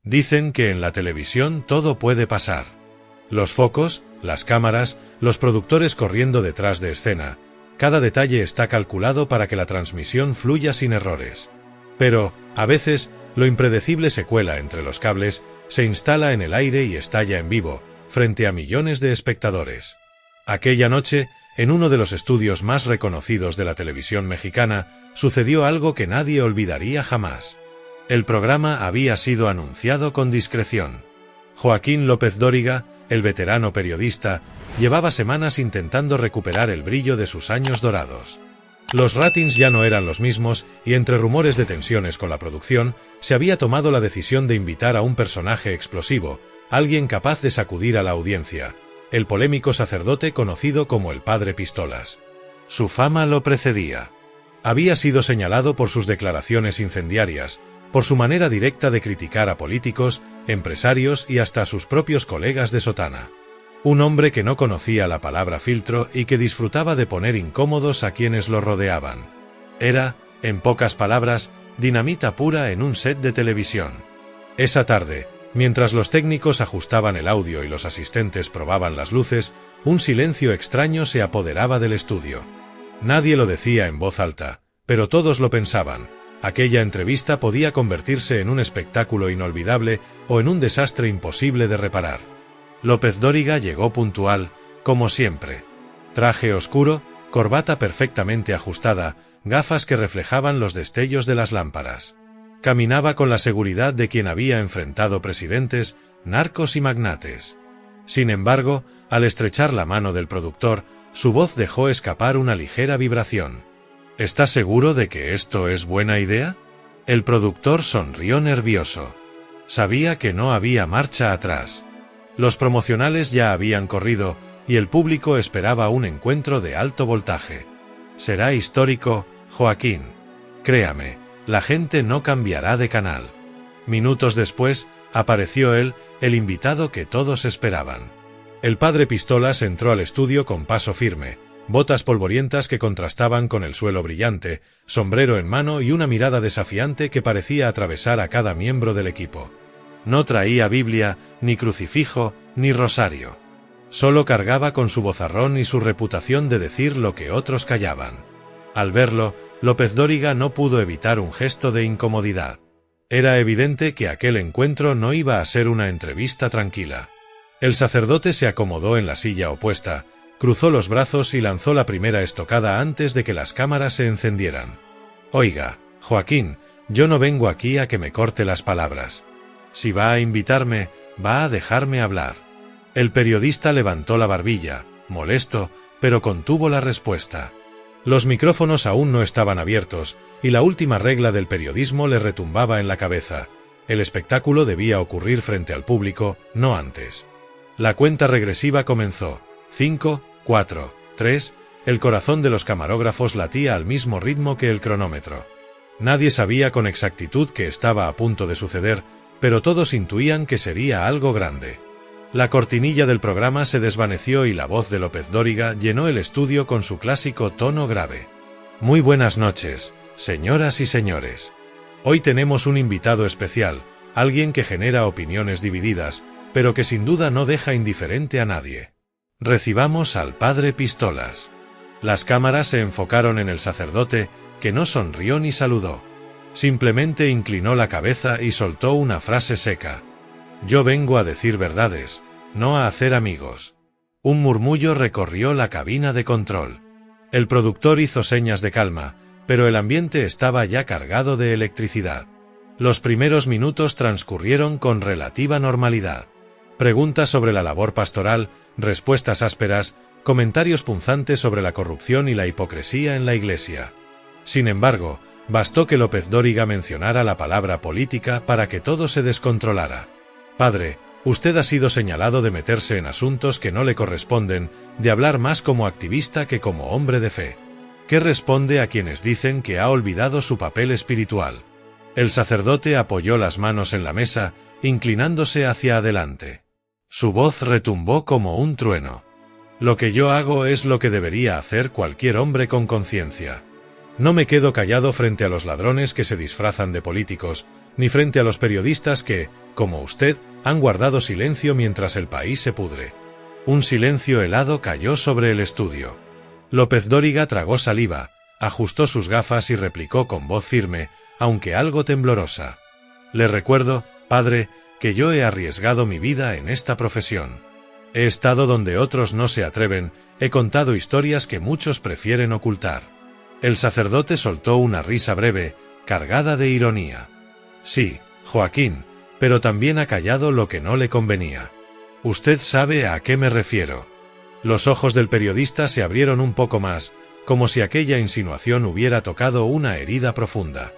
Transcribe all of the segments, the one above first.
Dicen que en la televisión todo puede pasar. Los focos, las cámaras, los productores corriendo detrás de escena, cada detalle está calculado para que la transmisión fluya sin errores. Pero, a veces, lo impredecible se cuela entre los cables, se instala en el aire y estalla en vivo, frente a millones de espectadores. Aquella noche, en uno de los estudios más reconocidos de la televisión mexicana, sucedió algo que nadie olvidaría jamás. El programa había sido anunciado con discreción. Joaquín López-Dóriga, el veterano periodista, llevaba semanas intentando recuperar el brillo de sus años dorados. Los ratings ya no eran los mismos y entre rumores de tensiones con la producción, se había tomado la decisión de invitar a un personaje explosivo, alguien capaz de sacudir a la audiencia, el polémico sacerdote conocido como el Padre Pistolas. Su fama lo precedía. Había sido señalado por sus declaraciones incendiarias, por su manera directa de criticar a políticos, empresarios y hasta a sus propios colegas de sotana. Un hombre que no conocía la palabra filtro y que disfrutaba de poner incómodos a quienes lo rodeaban. Era, en pocas palabras, dinamita pura en un set de televisión. Esa tarde, mientras los técnicos ajustaban el audio y los asistentes probaban las luces, un silencio extraño se apoderaba del estudio. Nadie lo decía en voz alta, pero todos lo pensaban. Aquella entrevista podía convertirse en un espectáculo inolvidable o en un desastre imposible de reparar. López-Dóriga llegó puntual, como siempre. Traje oscuro, corbata perfectamente ajustada, gafas que reflejaban los destellos de las lámparas. Caminaba con la seguridad de quien había enfrentado presidentes, narcos y magnates. Sin embargo, al estrechar la mano del productor, su voz dejó escapar una ligera vibración. ¿Estás seguro de que esto es buena idea? El productor sonrió nervioso. Sabía que no había marcha atrás. Los promocionales ya habían corrido, y el público esperaba un encuentro de alto voltaje. Será histórico, Joaquín. Créame, la gente no cambiará de canal. Minutos después, apareció él, el invitado que todos esperaban. El Padre Pistolas entró al estudio con paso firme, botas polvorientas que contrastaban con el suelo brillante, sombrero en mano y una mirada desafiante que parecía atravesar a cada miembro del equipo. No traía Biblia, ni crucifijo, ni rosario. Solo cargaba con su vozarrón y su reputación de decir lo que otros callaban. Al verlo, López-Dóriga no pudo evitar un gesto de incomodidad. Era evidente que aquel encuentro no iba a ser una entrevista tranquila. El sacerdote se acomodó en la silla opuesta, cruzó los brazos y lanzó la primera estocada antes de que las cámaras se encendieran. «Oiga, Joaquín, yo no vengo aquí a que me corte las palabras. Si va a invitarme, va a dejarme hablar». El periodista levantó la barbilla, molesto, pero contuvo la respuesta. Los micrófonos aún no estaban abiertos, y la última regla del periodismo le retumbaba en la cabeza. El espectáculo debía ocurrir frente al público, no antes. La cuenta regresiva comenzó. 5, 4, 3, el corazón de los camarógrafos latía al mismo ritmo que el cronómetro. Nadie sabía con exactitud qué estaba a punto de suceder, pero todos intuían que sería algo grande. La cortinilla del programa se desvaneció y la voz de López-Dóriga llenó el estudio con su clásico tono grave. «Muy buenas noches, señoras y señores. Hoy tenemos un invitado especial, alguien que genera opiniones divididas, pero que sin duda no deja indiferente a nadie. Recibamos al Padre Pistolas». Las cámaras se enfocaron en el sacerdote, que no sonrió ni saludó. Simplemente inclinó la cabeza y soltó una frase seca. «Yo vengo a decir verdades, no a hacer amigos». Un murmullo recorrió la cabina de control. El productor hizo señas de calma, pero el ambiente estaba ya cargado de electricidad. Los primeros minutos transcurrieron con relativa normalidad. Preguntas sobre la labor pastoral, respuestas ásperas, comentarios punzantes sobre la corrupción y la hipocresía en la Iglesia. Sin embargo, bastó que López-Dóriga mencionara la palabra política para que todo se descontrolara. «Padre, usted ha sido señalado de meterse en asuntos que no le corresponden, de hablar más como activista que como hombre de fe. ¿Qué responde a quienes dicen que ha olvidado su papel espiritual?» El sacerdote apoyó las manos en la mesa, inclinándose hacia adelante. Su voz retumbó como un trueno. «Lo que yo hago es lo que debería hacer cualquier hombre con conciencia. No me quedo callado frente a los ladrones que se disfrazan de políticos, ni frente a los periodistas que, como usted, han guardado silencio mientras el país se pudre. Un silencio helado cayó sobre el estudio. López Dóriga tragó saliva, ajustó sus gafas y replicó con voz firme, aunque algo temblorosa. Le recuerdo, padre, que yo he arriesgado mi vida en esta profesión. He estado donde otros no se atreven, he contado historias que muchos prefieren ocultar. El sacerdote soltó una risa breve, cargada de ironía. Sí, Joaquín, pero también ha callado lo que no le convenía. Usted sabe a qué me refiero. Los ojos del periodista se abrieron un poco más, como si aquella insinuación hubiera tocado una herida profunda.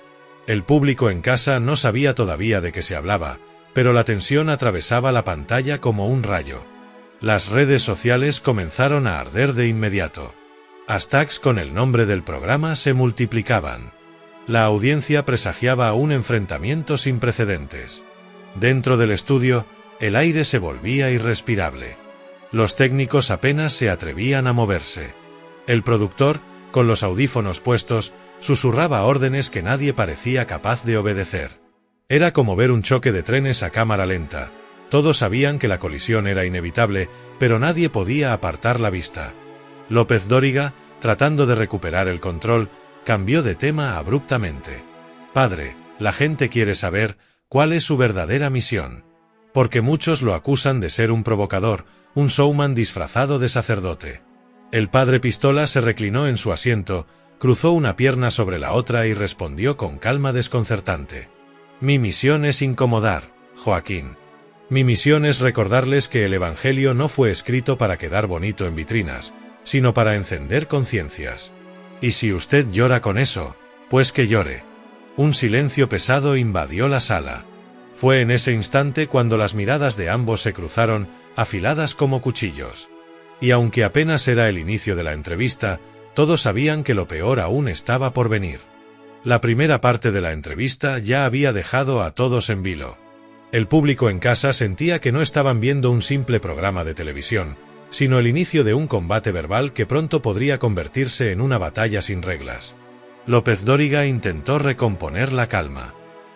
El público en casa no sabía todavía de qué se hablaba, pero la tensión atravesaba la pantalla como un rayo. Las redes sociales comenzaron a arder de inmediato. Hashtags con el nombre del programa se multiplicaban. La audiencia presagiaba un enfrentamiento sin precedentes. Dentro del estudio, el aire se volvía irrespirable. Los técnicos apenas se atrevían a moverse. El productor, con los audífonos puestos, susurraba órdenes que nadie parecía capaz de obedecer. Era como ver un choque de trenes a cámara lenta. Todos sabían que la colisión era inevitable, pero nadie podía apartar la vista. López Dóriga, tratando de recuperar el control, cambió de tema abruptamente. Padre, la gente quiere saber cuál es su verdadera misión. Porque muchos lo acusan de ser un provocador, un showman disfrazado de sacerdote. El padre Pistola se reclinó en su asiento, cruzó una pierna sobre la otra y respondió con calma desconcertante. Mi misión es incomodar, Joaquín. Mi misión es recordarles que el Evangelio no fue escrito para quedar bonito en vitrinas, sino para encender conciencias. Y si usted llora con eso, pues que llore. Un silencio pesado invadió la sala. Fue en ese instante cuando las miradas de ambos se cruzaron, afiladas como cuchillos. Y aunque apenas era el inicio de la entrevista, todos sabían que lo peor aún estaba por venir. La primera parte de la entrevista ya había dejado a todos en vilo. El público en casa sentía que no estaban viendo un simple programa de televisión, sino el inicio de un combate verbal que pronto podría convertirse en una batalla sin reglas. López Dóriga intentó recomponer la calma.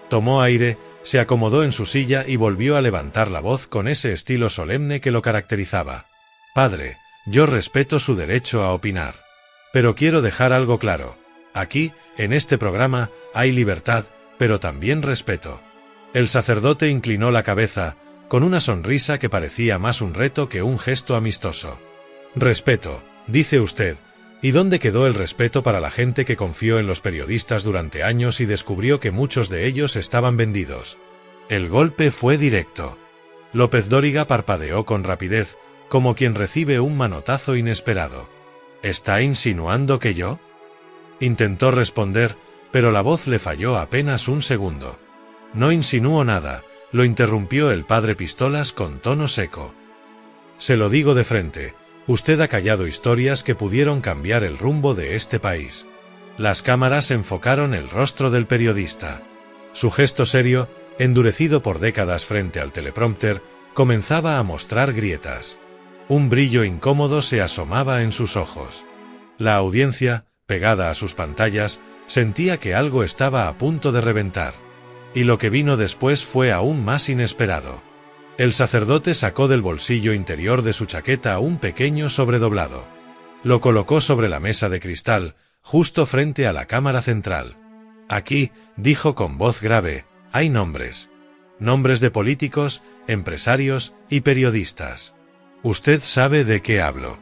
Tomó aire, se acomodó en su silla y volvió a levantar la voz con ese estilo solemne que lo caracterizaba. Padre, yo respeto su derecho a opinar. Pero quiero dejar algo claro. Aquí, en este programa, hay libertad, pero también respeto. El sacerdote inclinó la cabeza, con una sonrisa que parecía más un reto que un gesto amistoso. Respeto, dice usted. ¿Y dónde quedó el respeto para la gente que confió en los periodistas durante años y descubrió que muchos de ellos estaban vendidos? El golpe fue directo. López Dóriga parpadeó con rapidez, como quien recibe un manotazo inesperado. ¿Está insinuando que yo? Intentó responder, pero la voz le falló apenas un segundo. No insinúo nada, lo interrumpió el padre Pistolas con tono seco. Se lo digo de frente, usted ha callado historias que pudieron cambiar el rumbo de este país. Las cámaras enfocaron el rostro del periodista. Su gesto serio, endurecido por décadas frente al teleprompter, comenzaba a mostrar grietas. Un brillo incómodo se asomaba en sus ojos. La audiencia, pegada a sus pantallas, sentía que algo estaba a punto de reventar. Y lo que vino después fue aún más inesperado. El sacerdote sacó del bolsillo interior de su chaqueta un pequeño sobredoblado. Lo colocó sobre la mesa de cristal, justo frente a la cámara central. Aquí, dijo con voz grave, hay nombres. Nombres de políticos, empresarios y periodistas. Usted sabe de qué hablo.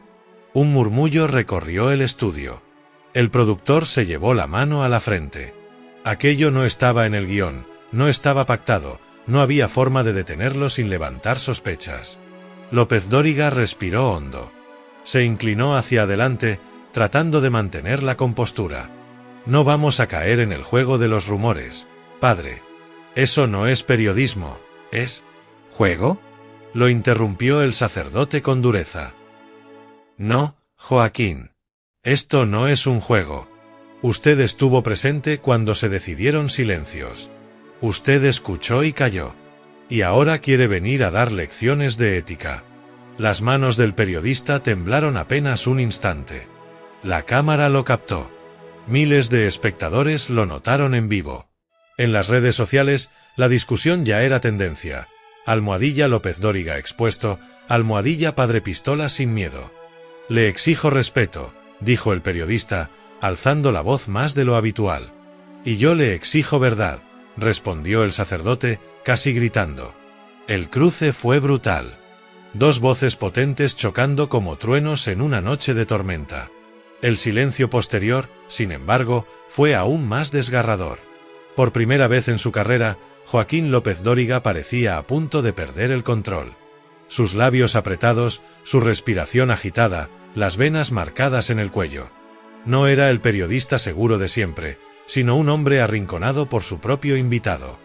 Un murmullo recorrió el estudio. El productor se llevó la mano a la frente. Aquello no estaba en el guión, no estaba pactado, no había forma de detenerlo sin levantar sospechas. López Dóriga respiró hondo. Se inclinó hacia adelante, tratando de mantener la compostura. No vamos a caer en el juego de los rumores, padre. Eso no es periodismo, ¿es juego? Lo interrumpió el sacerdote con dureza. No, Joaquín. Esto no es un juego. Usted estuvo presente cuando se decidieron silencios. Usted escuchó y calló. Y ahora quiere venir a dar lecciones de ética. Las manos del periodista temblaron apenas un instante. La cámara lo captó. Miles de espectadores lo notaron en vivo. En las redes sociales, la discusión ya era tendencia. Almohadilla López Dóriga expuesto, almohadilla Padre Pistolas sin miedo. Le exijo respeto, dijo el periodista, alzando la voz más de lo habitual. Y yo le exijo verdad, respondió el sacerdote, casi gritando. El cruce fue brutal. Dos voces potentes chocando como truenos en una noche de tormenta. El silencio posterior, sin embargo, fue aún más desgarrador. Por primera vez en su carrera, Joaquín López Dóriga parecía a punto de perder el control. Sus labios apretados, su respiración agitada, las venas marcadas en el cuello. No era el periodista seguro de siempre, sino un hombre arrinconado por su propio invitado.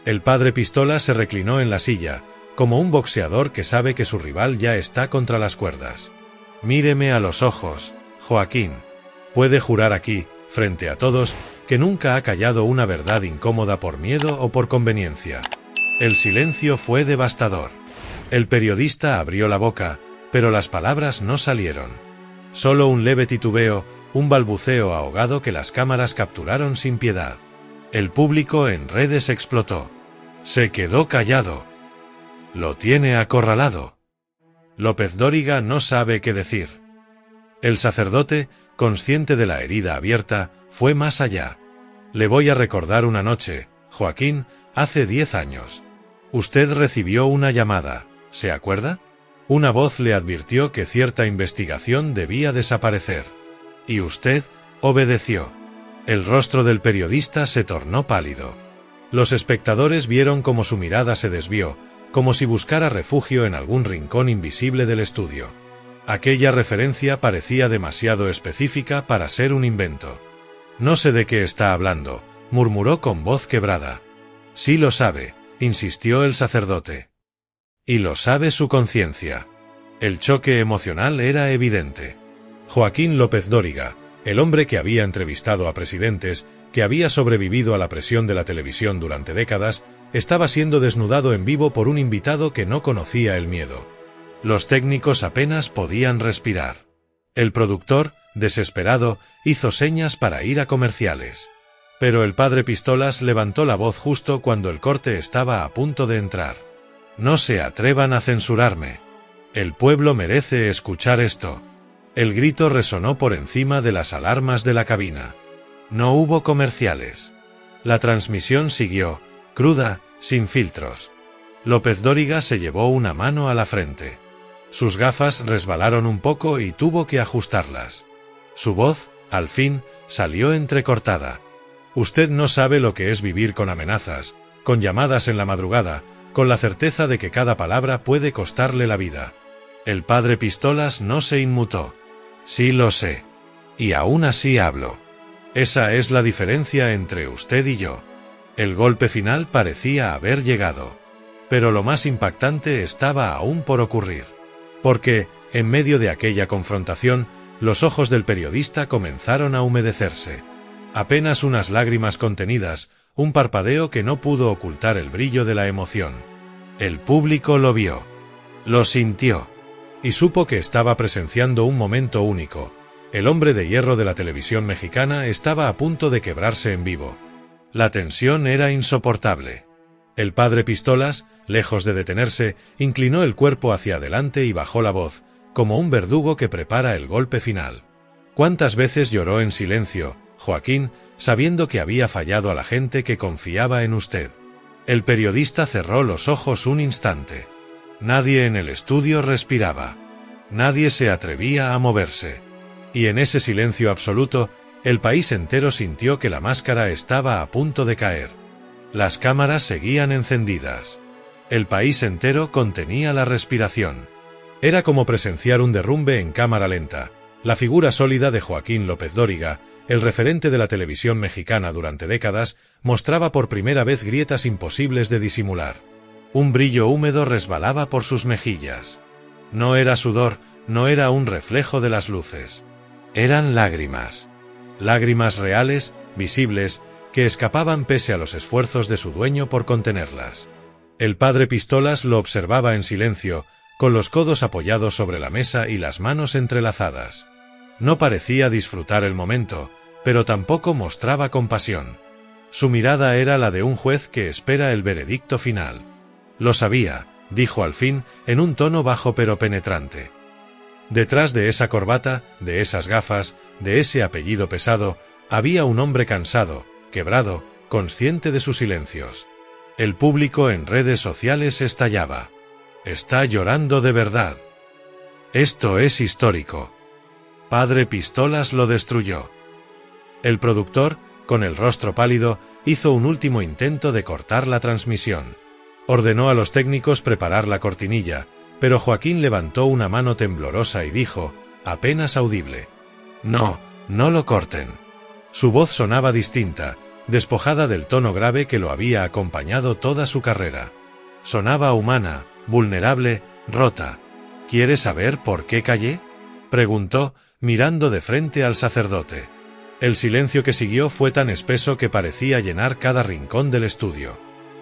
El Padre Pistolas se reclinó en la silla, como un boxeador que sabe que su rival ya está contra las cuerdas. Míreme a los ojos, Joaquín. Puede jurar aquí, frente a todos, que nunca ha callado una verdad incómoda por miedo o por conveniencia. El silencio fue devastador. El periodista abrió la boca, pero las palabras no salieron. Solo un leve titubeo, un balbuceo ahogado que las cámaras capturaron sin piedad. El público en redes explotó. Se quedó callado. Lo tiene acorralado. López Dóriga no sabe qué decir. El sacerdote, consciente de la herida abierta, fue más allá. Le voy a recordar una noche, Joaquín, hace 10 años. Usted recibió una llamada, ¿se acuerda? Una voz le advirtió que cierta investigación debía desaparecer. Y usted obedeció. El rostro del periodista se tornó pálido. Los espectadores vieron cómo su mirada se desvió, como si buscara refugio en algún rincón invisible del estudio. Aquella referencia parecía demasiado específica para ser un invento. No sé de qué está hablando, murmuró con voz quebrada. Sí lo sabe, insistió el sacerdote. Y lo sabe su conciencia. El choque emocional era evidente. Joaquín López Dóriga, el hombre que había entrevistado a presidentes, que había sobrevivido a la presión de la televisión durante décadas, estaba siendo desnudado en vivo por un invitado que no conocía el miedo. Los técnicos apenas podían respirar. El productor, desesperado, hizo señas para ir a comerciales. Pero el Padre Pistolas levantó la voz justo cuando el corte estaba a punto de entrar. No se atrevan a censurarme. El pueblo merece escuchar esto. El grito resonó por encima de las alarmas de la cabina. No hubo comerciales. La transmisión siguió, cruda, sin filtros. López Dóriga se llevó una mano a la frente. Sus gafas resbalaron un poco y tuvo que ajustarlas. Su voz, al fin, salió entrecortada. Usted no sabe lo que es vivir con amenazas, con llamadas en la madrugada, con la certeza de que cada palabra puede costarle la vida. El Padre Pistolas no se inmutó. Sí lo sé. Y aún así hablo. Esa es la diferencia entre usted y yo. El golpe final parecía haber llegado. Pero lo más impactante estaba aún por ocurrir. Porque, en medio de aquella confrontación, los ojos del periodista comenzaron a humedecerse. Apenas unas lágrimas contenidas, un parpadeo que no pudo ocultar el brillo de la emoción. El público lo vio. Lo sintió. Y supo que estaba presenciando un momento único. El hombre de hierro de la televisión mexicana estaba a punto de quebrarse en vivo. La tensión era insoportable. El Padre Pistolas, lejos de detenerse, inclinó el cuerpo hacia adelante y bajó la voz, como un verdugo que prepara el golpe final. ¿Cuántas veces lloró en silencio, Joaquín, sabiendo que había fallado a la gente que confiaba en usted? El periodista cerró los ojos un instante. Nadie en el estudio respiraba. Nadie se atrevía a moverse. Y en ese silencio absoluto, el país entero sintió que la máscara estaba a punto de caer. Las cámaras seguían encendidas. El país entero contenía la respiración. Era como presenciar un derrumbe en cámara lenta. La figura sólida de Joaquín López Dóriga, el referente de la televisión mexicana durante décadas, mostraba por primera vez grietas imposibles de disimular. Un brillo húmedo resbalaba por sus mejillas. No era sudor, no era un reflejo de las luces. Eran lágrimas. Lágrimas reales, visibles, que escapaban pese a los esfuerzos de su dueño por contenerlas. El Padre Pistolas lo observaba en silencio, con los codos apoyados sobre la mesa y las manos entrelazadas. No parecía disfrutar el momento, pero tampoco mostraba compasión. Su mirada era la de un juez que espera el veredicto final. Lo sabía, dijo al fin, en un tono bajo pero penetrante. Detrás de esa corbata, de esas gafas, de ese apellido pesado, había un hombre cansado, quebrado, consciente de sus silencios. El público en redes sociales estallaba. Está llorando de verdad. Esto es histórico. Padre Pistolas lo destruyó. El productor, con el rostro pálido, hizo un último intento de cortar la transmisión. Ordenó a los técnicos preparar la cortinilla, pero Joaquín levantó una mano temblorosa y dijo, apenas audible: No, no lo corten. Su voz sonaba distinta, despojada del tono grave que lo había acompañado toda su carrera. Sonaba humana, vulnerable, rota. ¿Quiere saber por qué callé?, preguntó, mirando de frente al sacerdote. El silencio que siguió fue tan espeso que parecía llenar cada rincón del estudio.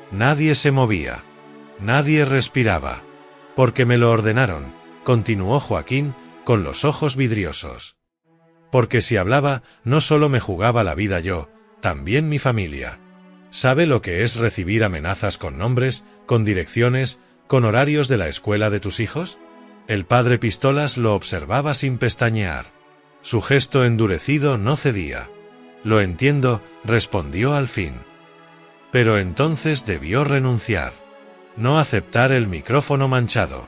Nadie se movía. Nadie respiraba. Porque me lo ordenaron, continuó Joaquín, con los ojos vidriosos. Porque si hablaba, no solo me jugaba la vida yo, también mi familia. ¿Sabe lo que es recibir amenazas con nombres, con direcciones, con horarios de la escuela de tus hijos? El padre Pistolas lo observaba sin pestañear. Su gesto endurecido no cedía. Lo entiendo, respondió al fin. Pero entonces debió renunciar. No aceptar el micrófono manchado.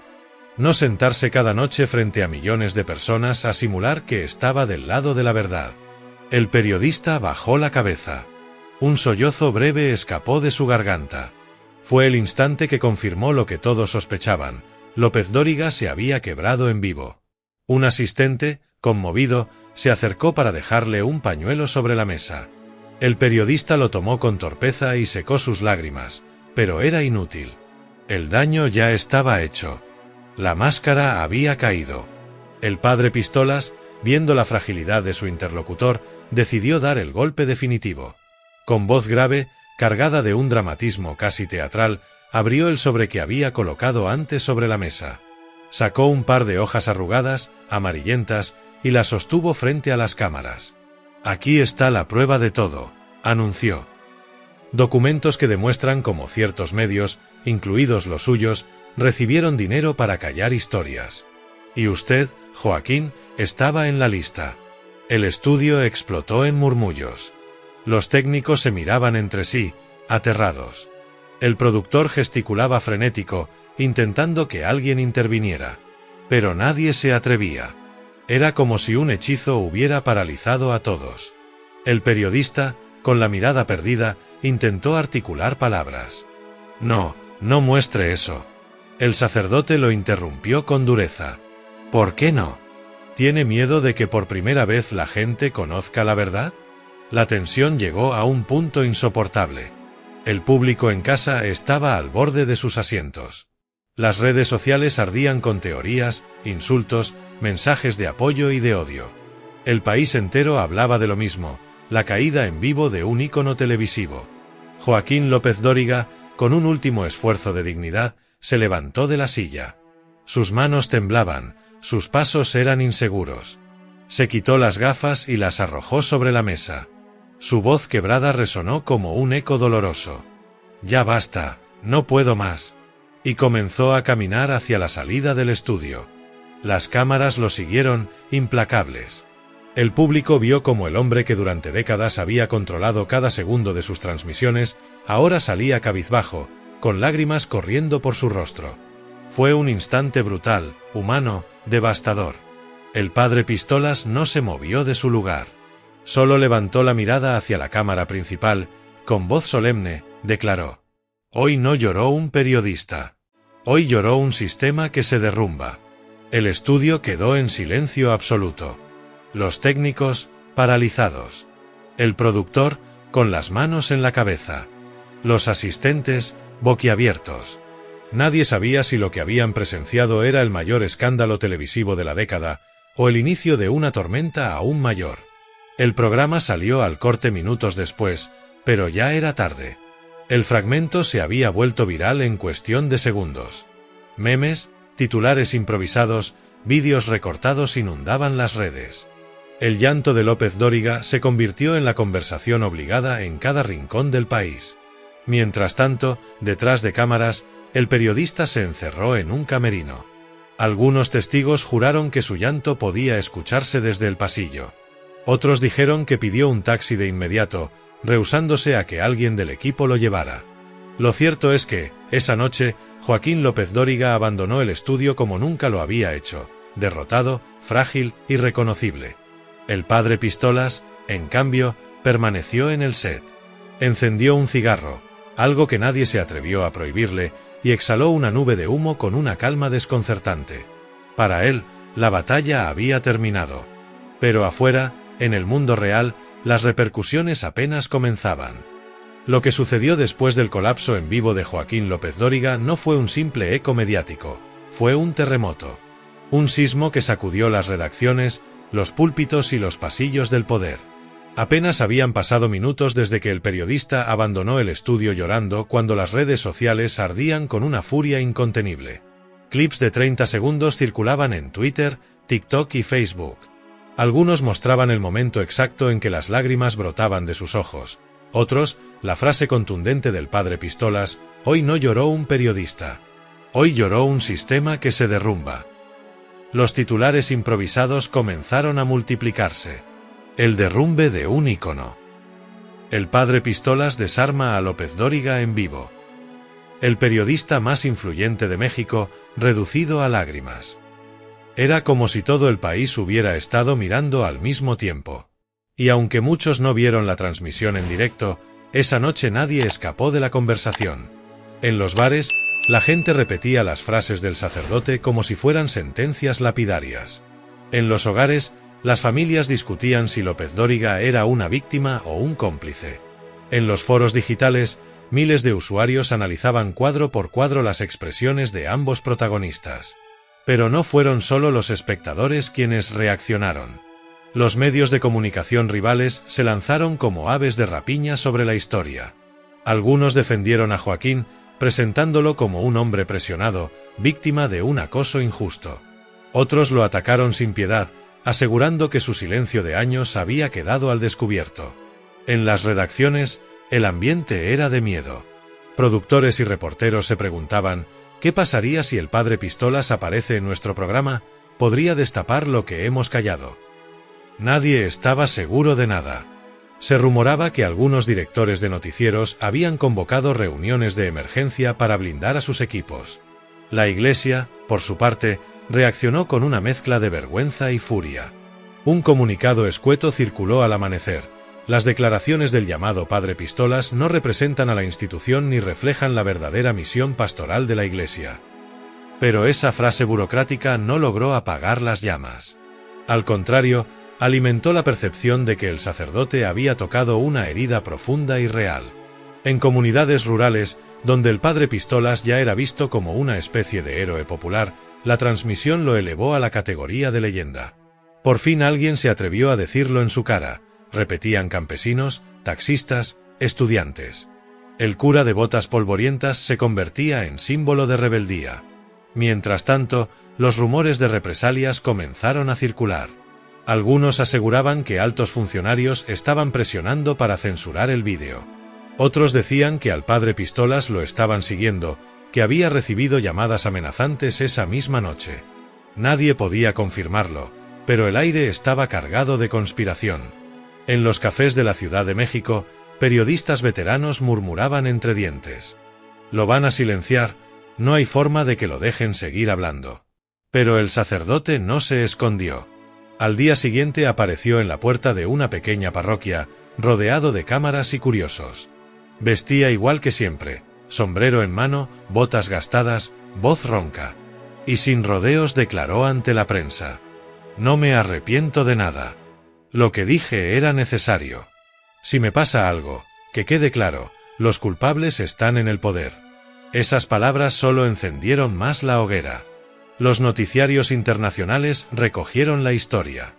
No sentarse cada noche frente a millones de personas a simular que estaba del lado de la verdad. El periodista bajó la cabeza. Un sollozo breve escapó de su garganta. Fue el instante que confirmó lo que todos sospechaban: López Dóriga se había quebrado en vivo. Un asistente, conmovido, se acercó para dejarle un pañuelo sobre la mesa. El periodista lo tomó con torpeza y secó sus lágrimas, pero era inútil. El daño ya estaba hecho. La máscara había caído. El padre Pistolas, viendo la fragilidad de su interlocutor, decidió dar el golpe definitivo. Con voz grave, cargada de un dramatismo casi teatral, abrió el sobre que había colocado antes sobre la mesa. Sacó un par de hojas arrugadas, amarillentas, y las sostuvo frente a las cámaras. Aquí está la prueba de todo, anunció. Documentos que demuestran cómo ciertos medios, incluidos los suyos, recibieron dinero para callar historias. Y usted, Joaquín, estaba en la lista. El estudio explotó en murmullos. Los técnicos se miraban entre sí, aterrados. El productor gesticulaba frenético, intentando que alguien interviniera. Pero nadie se atrevía. Era como si un hechizo hubiera paralizado a todos. El periodista, con la mirada perdida, intentó articular palabras. No, no muestre eso. El sacerdote lo interrumpió con dureza. ¿Por qué no? ¿Tiene miedo de que por primera vez la gente conozca la verdad? La tensión llegó a un punto insoportable. El público en casa estaba al borde de sus asientos. Las redes sociales ardían con teorías, insultos, mensajes de apoyo y de odio. El país entero hablaba de lo mismo: la caída en vivo de un ícono televisivo. Joaquín López Dóriga, con un último esfuerzo de dignidad, se levantó de la silla. Sus manos temblaban, sus pasos eran inseguros. Se quitó las gafas y las arrojó sobre la mesa. Su voz quebrada resonó como un eco doloroso. Ya basta, no puedo más. Y comenzó a caminar hacia la salida del estudio. Las cámaras lo siguieron, implacables. El público vio cómo el hombre que durante décadas había controlado cada segundo de sus transmisiones, ahora salía cabizbajo, con lágrimas corriendo por su rostro. Fue un instante brutal, humano, devastador. El padre Pistolas no se movió de su lugar. Solo levantó la mirada hacia la cámara principal, con voz solemne, declaró: Hoy no lloró un periodista. Hoy lloró un sistema que se derrumba. El estudio quedó en silencio absoluto. Los técnicos, paralizados. El productor, con las manos en la cabeza. Los asistentes, boquiabiertos. Nadie sabía si lo que habían presenciado era el mayor escándalo televisivo de la década, o el inicio de una tormenta aún mayor. El programa salió al corte minutos después, pero ya era tarde. El fragmento se había vuelto viral en cuestión de segundos. Memes, titulares improvisados, vídeos recortados inundaban las redes. El llanto de López Dóriga se convirtió en la conversación obligada en cada rincón del país. Mientras tanto, detrás de cámaras, el periodista se encerró en un camerino. Algunos testigos juraron que su llanto podía escucharse desde el pasillo. Otros dijeron que pidió un taxi de inmediato, rehusándose a que alguien del equipo lo llevara. Lo cierto es que, esa noche, Joaquín López Dóriga abandonó el estudio como nunca lo había hecho, derrotado, frágil, irreconocible. El padre Pistolas, en cambio, permaneció en el set. Encendió un cigarro, algo que nadie se atrevió a prohibirle, y exhaló una nube de humo con una calma desconcertante. Para él, la batalla había terminado. Pero afuera, en el mundo real, las repercusiones apenas comenzaban. Lo que sucedió después del colapso en vivo de Joaquín López Dóriga no fue un simple eco mediático, fue un terremoto. Un sismo que sacudió las redacciones, los púlpitos y los pasillos del poder. Apenas habían pasado minutos desde que el periodista abandonó el estudio llorando cuando las redes sociales ardían con una furia incontenible. Clips de 30 segundos circulaban en Twitter, TikTok y Facebook. Algunos mostraban el momento exacto en que las lágrimas brotaban de sus ojos. Otros, la frase contundente del padre Pistolas: «Hoy no lloró un periodista. Hoy lloró un sistema que se derrumba». Los titulares improvisados comenzaron a multiplicarse. El derrumbe de un ícono. El padre Pistolas desarma a López Dóriga en vivo. El periodista más influyente de México, reducido a lágrimas. Era como si todo el país hubiera estado mirando al mismo tiempo. Y aunque muchos no vieron la transmisión en directo, esa noche nadie escapó de la conversación. En los bares, la gente repetía las frases del sacerdote como si fueran sentencias lapidarias. En los hogares, las familias discutían si López Dóriga era una víctima o un cómplice. En los foros digitales, miles de usuarios analizaban cuadro por cuadro las expresiones de ambos protagonistas. Pero no fueron solo los espectadores quienes reaccionaron. Los medios de comunicación rivales se lanzaron como aves de rapiña sobre la historia. Algunos defendieron a Joaquín, presentándolo como un hombre presionado, víctima de un acoso injusto. Otros lo atacaron sin piedad, asegurando que su silencio de años había quedado al descubierto. En las redacciones, el ambiente era de miedo. Productores y reporteros se preguntaban: ¿qué pasaría si el padre Pistolas aparece en nuestro programa? Podría destapar lo que hemos callado. Nadie estaba seguro de nada. Se rumoraba que algunos directores de noticieros habían convocado reuniones de emergencia para blindar a sus equipos. La Iglesia, por su parte, reaccionó con una mezcla de vergüenza y furia. Un comunicado escueto circuló al amanecer: las declaraciones del llamado padre Pistolas no representan a la institución ni reflejan la verdadera misión pastoral de la Iglesia. Pero esa frase burocrática no logró apagar las llamas. Al contrario, alimentó la percepción de que el sacerdote había tocado una herida profunda y real. En comunidades rurales, donde el padre Pistolas ya era visto como una especie de héroe popular, la transmisión lo elevó a la categoría de leyenda. Por fin alguien se atrevió a decirlo en su cara, repetían campesinos, taxistas, estudiantes. El cura de botas polvorientas se convertía en símbolo de rebeldía. Mientras tanto, los rumores de represalias comenzaron a circular. Algunos aseguraban que altos funcionarios estaban presionando para censurar el vídeo. Otros decían que al padre Pistolas lo estaban siguiendo, que había recibido llamadas amenazantes esa misma noche. Nadie podía confirmarlo, pero el aire estaba cargado de conspiración. En los cafés de la Ciudad de México, periodistas veteranos murmuraban entre dientes: «Lo van a silenciar, no hay forma de que lo dejen seguir hablando». Pero el sacerdote no se escondió. Al día siguiente apareció en la puerta de una pequeña parroquia, rodeado de cámaras y curiosos. Vestía igual que siempre, sombrero en mano, botas gastadas, voz ronca. Y sin rodeos declaró ante la prensa: «No me arrepiento de nada. Lo que dije era necesario. Si me pasa algo, que quede claro, los culpables están en el poder». Esas palabras solo encendieron más la hoguera. Los noticiarios internacionales recogieron la historia.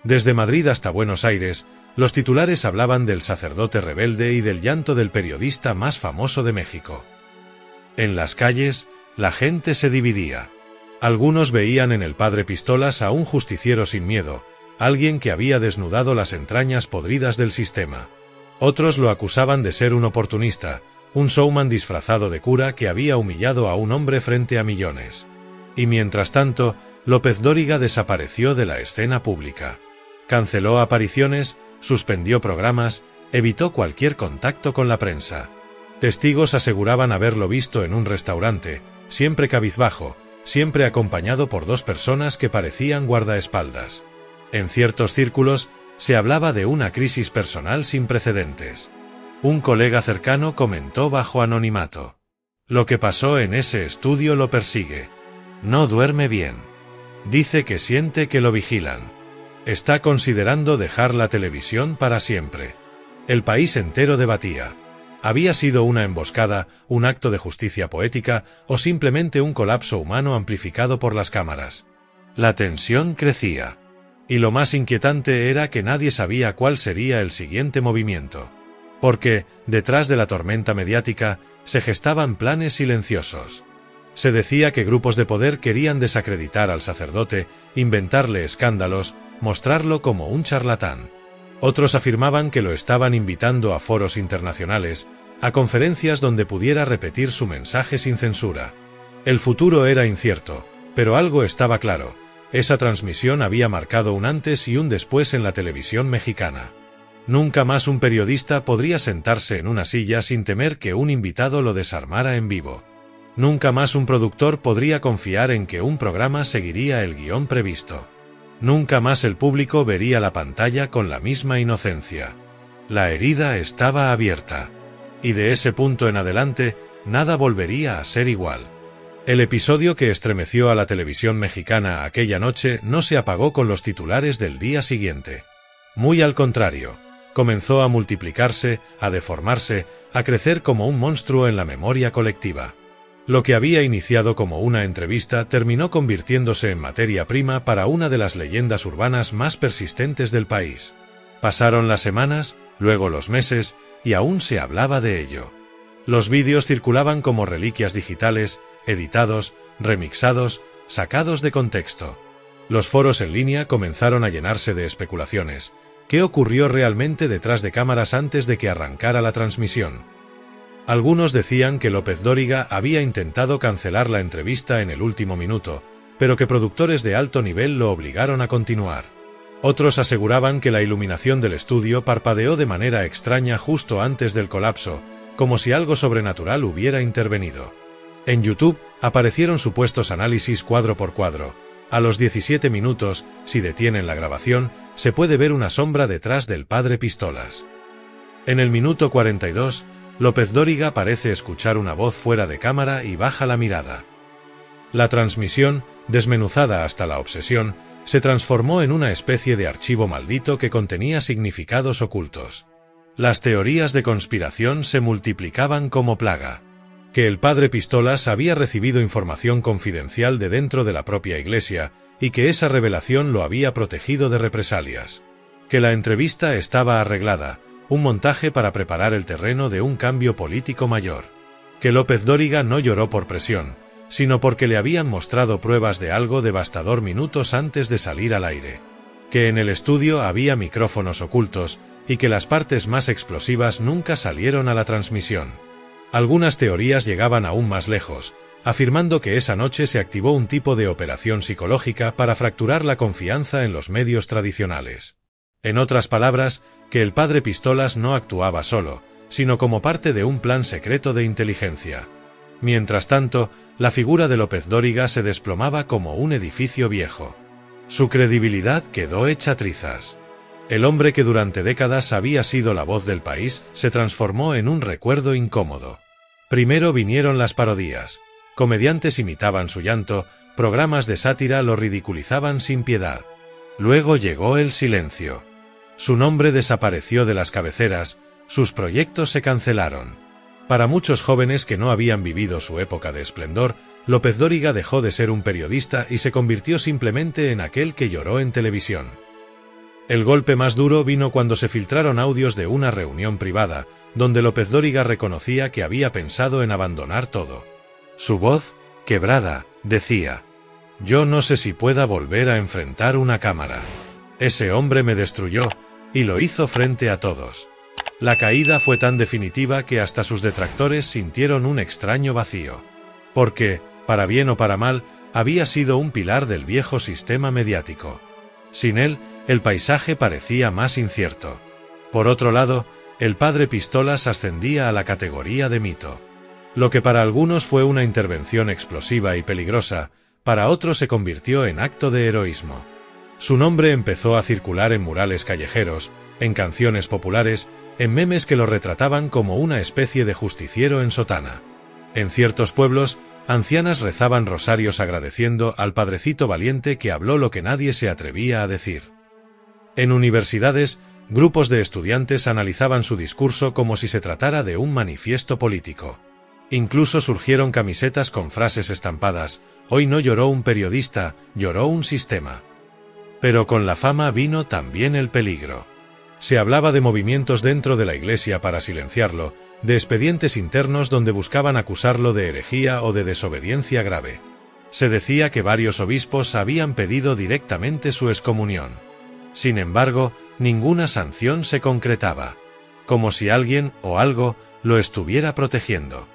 Desde Madrid hasta Buenos Aires, los titulares hablaban del sacerdote rebelde y del llanto del periodista más famoso de México. En las calles, la gente se dividía. Algunos veían en el padre Pistolas a un justiciero sin miedo, alguien que había desnudado las entrañas podridas del sistema. Otros lo acusaban de ser un oportunista, un showman disfrazado de cura que había humillado a un hombre frente a millones. Y mientras tanto, López Dóriga desapareció de la escena pública. Canceló apariciones, suspendió programas, evitó cualquier contacto con la prensa. Testigos aseguraban haberlo visto en un restaurante, siempre cabizbajo, siempre acompañado por dos personas que parecían guardaespaldas. En ciertos círculos, se hablaba de una crisis personal sin precedentes. Un colega cercano comentó bajo anonimato: «Lo que pasó en ese estudio lo persigue. No duerme bien. Dice que siente que lo vigilan. Está considerando dejar la televisión para siempre». El país entero debatía. ¿Había sido una emboscada, un acto de justicia poética o simplemente un colapso humano amplificado por las cámaras? La tensión crecía. Y lo más inquietante era que nadie sabía cuál sería el siguiente movimiento. Porque, detrás de la tormenta mediática, se gestaban planes silenciosos. Se decía que grupos de poder querían desacreditar al sacerdote, inventarle escándalos, mostrarlo como un charlatán. Otros afirmaban que lo estaban invitando a foros internacionales, a conferencias donde pudiera repetir su mensaje sin censura. El futuro era incierto, pero algo estaba claro: esa transmisión había marcado un antes y un después en la televisión mexicana. Nunca más un periodista podría sentarse en una silla sin temer que un invitado lo desarmara en vivo. Nunca más un productor podría confiar en que un programa seguiría el guión previsto. Nunca más el público vería la pantalla con la misma inocencia. La herida estaba abierta. Y de ese punto en adelante, nada volvería a ser igual. El episodio que estremeció a la televisión mexicana aquella noche no se apagó con los titulares del día siguiente. Muy al contrario, comenzó a multiplicarse, a deformarse, a crecer como un monstruo en la memoria colectiva. Lo que había iniciado como una entrevista terminó convirtiéndose en materia prima para una de las leyendas urbanas más persistentes del país. Pasaron las semanas, luego los meses, y aún se hablaba de ello. Los vídeos circulaban como reliquias digitales, editados, remixados, sacados de contexto. Los foros en línea comenzaron a llenarse de especulaciones. ¿Qué ocurrió realmente detrás de cámaras antes de que arrancara la transmisión? Algunos decían que López Dóriga había intentado cancelar la entrevista en el último minuto, pero que productores de alto nivel lo obligaron a continuar. Otros aseguraban que la iluminación del estudio parpadeó de manera extraña justo antes del colapso, como si algo sobrenatural hubiera intervenido. En YouTube aparecieron supuestos análisis cuadro por cuadro. A los 17 minutos, si detienen la grabación, se puede ver una sombra detrás del padre Pistolas. En el minuto 42, López Dóriga parece escuchar una voz fuera de cámara y baja la mirada. La transmisión, desmenuzada hasta la obsesión, se transformó en una especie de archivo maldito que contenía significados ocultos. Las teorías de conspiración se multiplicaban como plaga. Que el padre Pistolas había recibido información confidencial de dentro de la propia iglesia y que esa revelación lo había protegido de represalias. Que la entrevista estaba arreglada, un montaje para preparar el terreno de un cambio político mayor. Que López Dóriga no lloró por presión, sino porque le habían mostrado pruebas de algo devastador minutos antes de salir al aire. Que en el estudio había micrófonos ocultos y que las partes más explosivas nunca salieron a la transmisión. Algunas teorías llegaban aún más lejos, afirmando que esa noche se activó un tipo de operación psicológica para fracturar la confianza en los medios tradicionales. En otras palabras, que el padre Pistolas no actuaba solo, sino como parte de un plan secreto de inteligencia. Mientras tanto, la figura de López Dóriga se desplomaba como un edificio viejo. Su credibilidad quedó hecha trizas. El hombre que durante décadas había sido la voz del país se transformó en un recuerdo incómodo. Primero vinieron las parodias. Comediantes imitaban su llanto, programas de sátira lo ridiculizaban sin piedad. Luego llegó el silencio. Su nombre desapareció de las cabeceras, sus proyectos se cancelaron. Para muchos jóvenes que no habían vivido su época de esplendor, López Dóriga dejó de ser un periodista y se convirtió simplemente en aquel que lloró en televisión. El golpe más duro vino cuando se filtraron audios de una reunión privada, donde López Dóriga reconocía que había pensado en abandonar todo. Su voz, quebrada, decía: «Yo no sé si pueda volver a enfrentar una cámara». Ese hombre me destruyó, y lo hizo frente a todos. La caída fue tan definitiva que hasta sus detractores sintieron un extraño vacío. Porque, para bien o para mal, había sido un pilar del viejo sistema mediático. Sin él, el paisaje parecía más incierto. Por otro lado, el padre Pistolas ascendía a la categoría de mito. Lo que para algunos fue una intervención explosiva y peligrosa, para otros se convirtió en acto de heroísmo. Su nombre empezó a circular en murales callejeros, en canciones populares, en memes que lo retrataban como una especie de justiciero en sotana. En ciertos pueblos, ancianas rezaban rosarios agradeciendo al padrecito valiente que habló lo que nadie se atrevía a decir. En universidades, grupos de estudiantes analizaban su discurso como si se tratara de un manifiesto político. Incluso surgieron camisetas con frases estampadas: «Hoy no lloró un periodista, lloró un sistema». Pero con la fama vino también el peligro. Se hablaba de movimientos dentro de la Iglesia para silenciarlo, de expedientes internos donde buscaban acusarlo de herejía o de desobediencia grave. Se decía que varios obispos habían pedido directamente su excomunión. Sin embargo, ninguna sanción se concretaba. Como si alguien o algo lo estuviera protegiendo.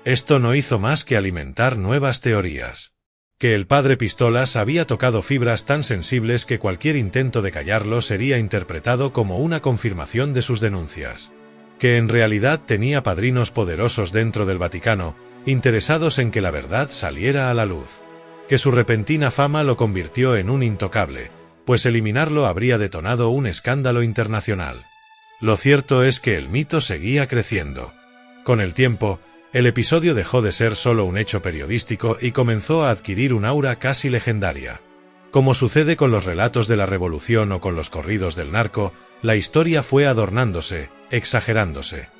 Esto no hizo más que alimentar nuevas teorías. Que el padre Pistolas había tocado fibras tan sensibles que cualquier intento de callarlo sería interpretado como una confirmación de sus denuncias. Que en realidad tenía padrinos poderosos dentro del Vaticano, interesados en que la verdad saliera a la luz. Que su repentina fama lo convirtió en un intocable, pues eliminarlo habría detonado un escándalo internacional. Lo cierto es que el mito seguía creciendo. Con el tiempo, el episodio dejó de ser solo un hecho periodístico y comenzó a adquirir un aura casi legendaria. Como sucede con los relatos de la Revolución o con los corridos del narco, la historia fue adornándose, exagerándose.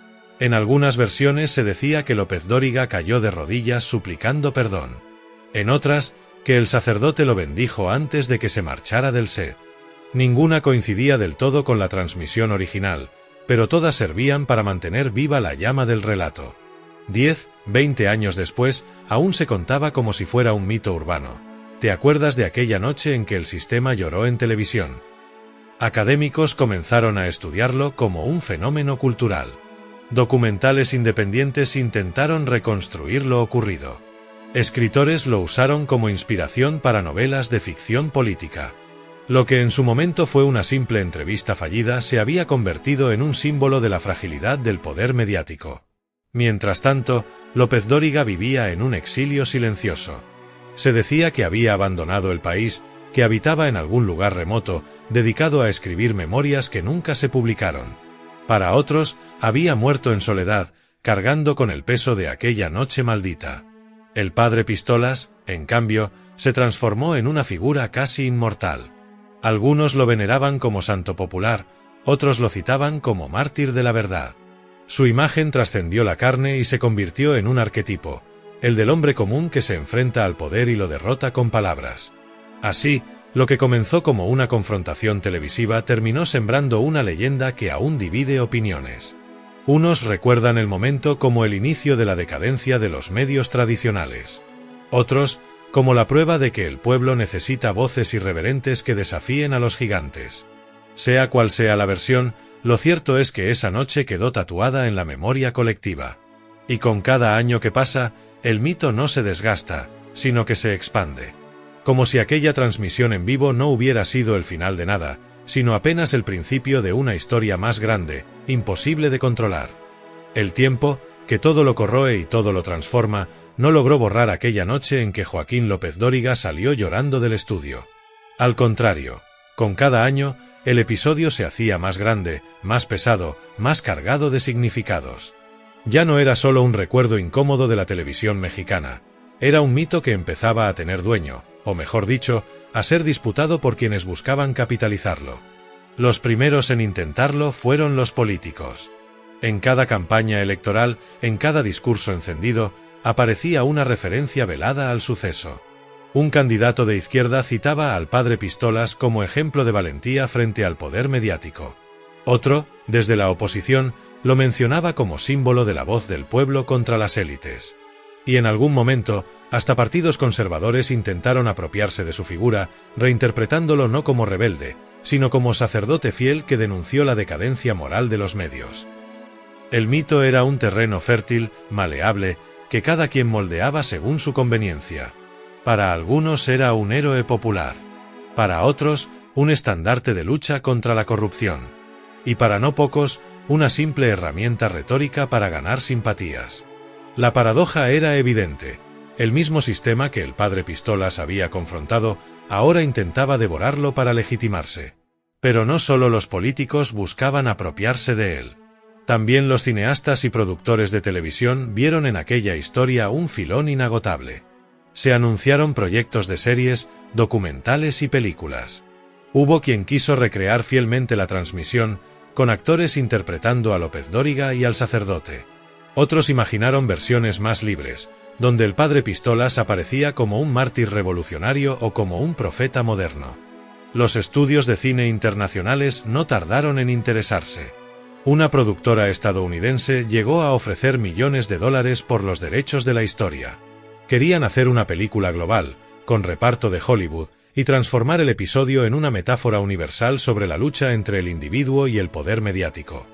En algunas versiones se decía que López Dóriga cayó de rodillas suplicando perdón. En otras, que el sacerdote lo bendijo antes de que se marchara del set. Ninguna coincidía del todo con la transmisión original, pero todas servían para mantener viva la llama del relato. 10, 20 años después, aún se contaba como si fuera un mito urbano. ¿Te acuerdas de aquella noche en que el sistema lloró en televisión? Académicos comenzaron a estudiarlo como un fenómeno cultural. Documentales independientes intentaron reconstruir lo ocurrido. Escritores lo usaron como inspiración para novelas de ficción política. Lo que en su momento fue una simple entrevista fallida se había convertido en un símbolo de la fragilidad del poder mediático. Mientras tanto, López Dóriga vivía en un exilio silencioso. Se decía que había abandonado el país, que habitaba en algún lugar remoto, dedicado a escribir memorias que nunca se publicaron. Para otros, había muerto en soledad, cargando con el peso de aquella noche maldita. El padre Pistolas, en cambio, se transformó en una figura casi inmortal. Algunos lo veneraban como santo popular, otros lo citaban como mártir de la verdad. Su imagen trascendió la carne y se convirtió en un arquetipo, el del hombre común que se enfrenta al poder y lo derrota con palabras. Así, lo que comenzó como una confrontación televisiva terminó sembrando una leyenda que aún divide opiniones. Unos recuerdan el momento como el inicio de la decadencia de los medios tradicionales. Otros, como la prueba de que el pueblo necesita voces irreverentes que desafíen a los gigantes. Sea cual sea la versión, lo cierto es que esa noche quedó tatuada en la memoria colectiva. Y con cada año que pasa, el mito no se desgasta, sino que se expande. Como si aquella transmisión en vivo no hubiera sido el final de nada, sino apenas el principio de una historia más grande, imposible de controlar. El tiempo, que todo lo corroe y todo lo transforma, no logró borrar aquella noche en que Joaquín López Dóriga salió llorando del estudio. Al contrario, con cada año, el episodio se hacía más grande, más pesado, más cargado de significados. Ya no era solo un recuerdo incómodo de la televisión mexicana, era un mito que empezaba a tener dueño, o mejor dicho, a ser disputado por quienes buscaban capitalizarlo. Los primeros en intentarlo fueron los políticos. En cada campaña electoral, en cada discurso encendido, aparecía una referencia velada al suceso. Un candidato de izquierda citaba al padre Pistolas como ejemplo de valentía frente al poder mediático. Otro, desde la oposición, lo mencionaba como símbolo de la voz del pueblo contra las élites. Y en algún momento, hasta partidos conservadores intentaron apropiarse de su figura, reinterpretándolo no como rebelde, sino como sacerdote fiel que denunció la decadencia moral de los medios. El mito era un terreno fértil, maleable, que cada quien moldeaba según su conveniencia. Para algunos era un héroe popular, para otros, un estandarte de lucha contra la corrupción, y para no pocos, una simple herramienta retórica para ganar simpatías. La paradoja era evidente. El mismo sistema que el padre Pistolas había confrontado, ahora intentaba devorarlo para legitimarse. Pero no solo los políticos buscaban apropiarse de él. También los cineastas y productores de televisión vieron en aquella historia un filón inagotable. Se anunciaron proyectos de series, documentales y películas. Hubo quien quiso recrear fielmente la transmisión, con actores interpretando a López Dóriga y al sacerdote. Otros imaginaron versiones más libres, donde el padre Pistolas aparecía como un mártir revolucionario o como un profeta moderno. Los estudios de cine internacionales no tardaron en interesarse. Una productora estadounidense llegó a ofrecer millones de dólares por los derechos de la historia. Querían hacer una película global, con reparto de Hollywood, y transformar el episodio en una metáfora universal sobre la lucha entre el individuo y el poder mediático.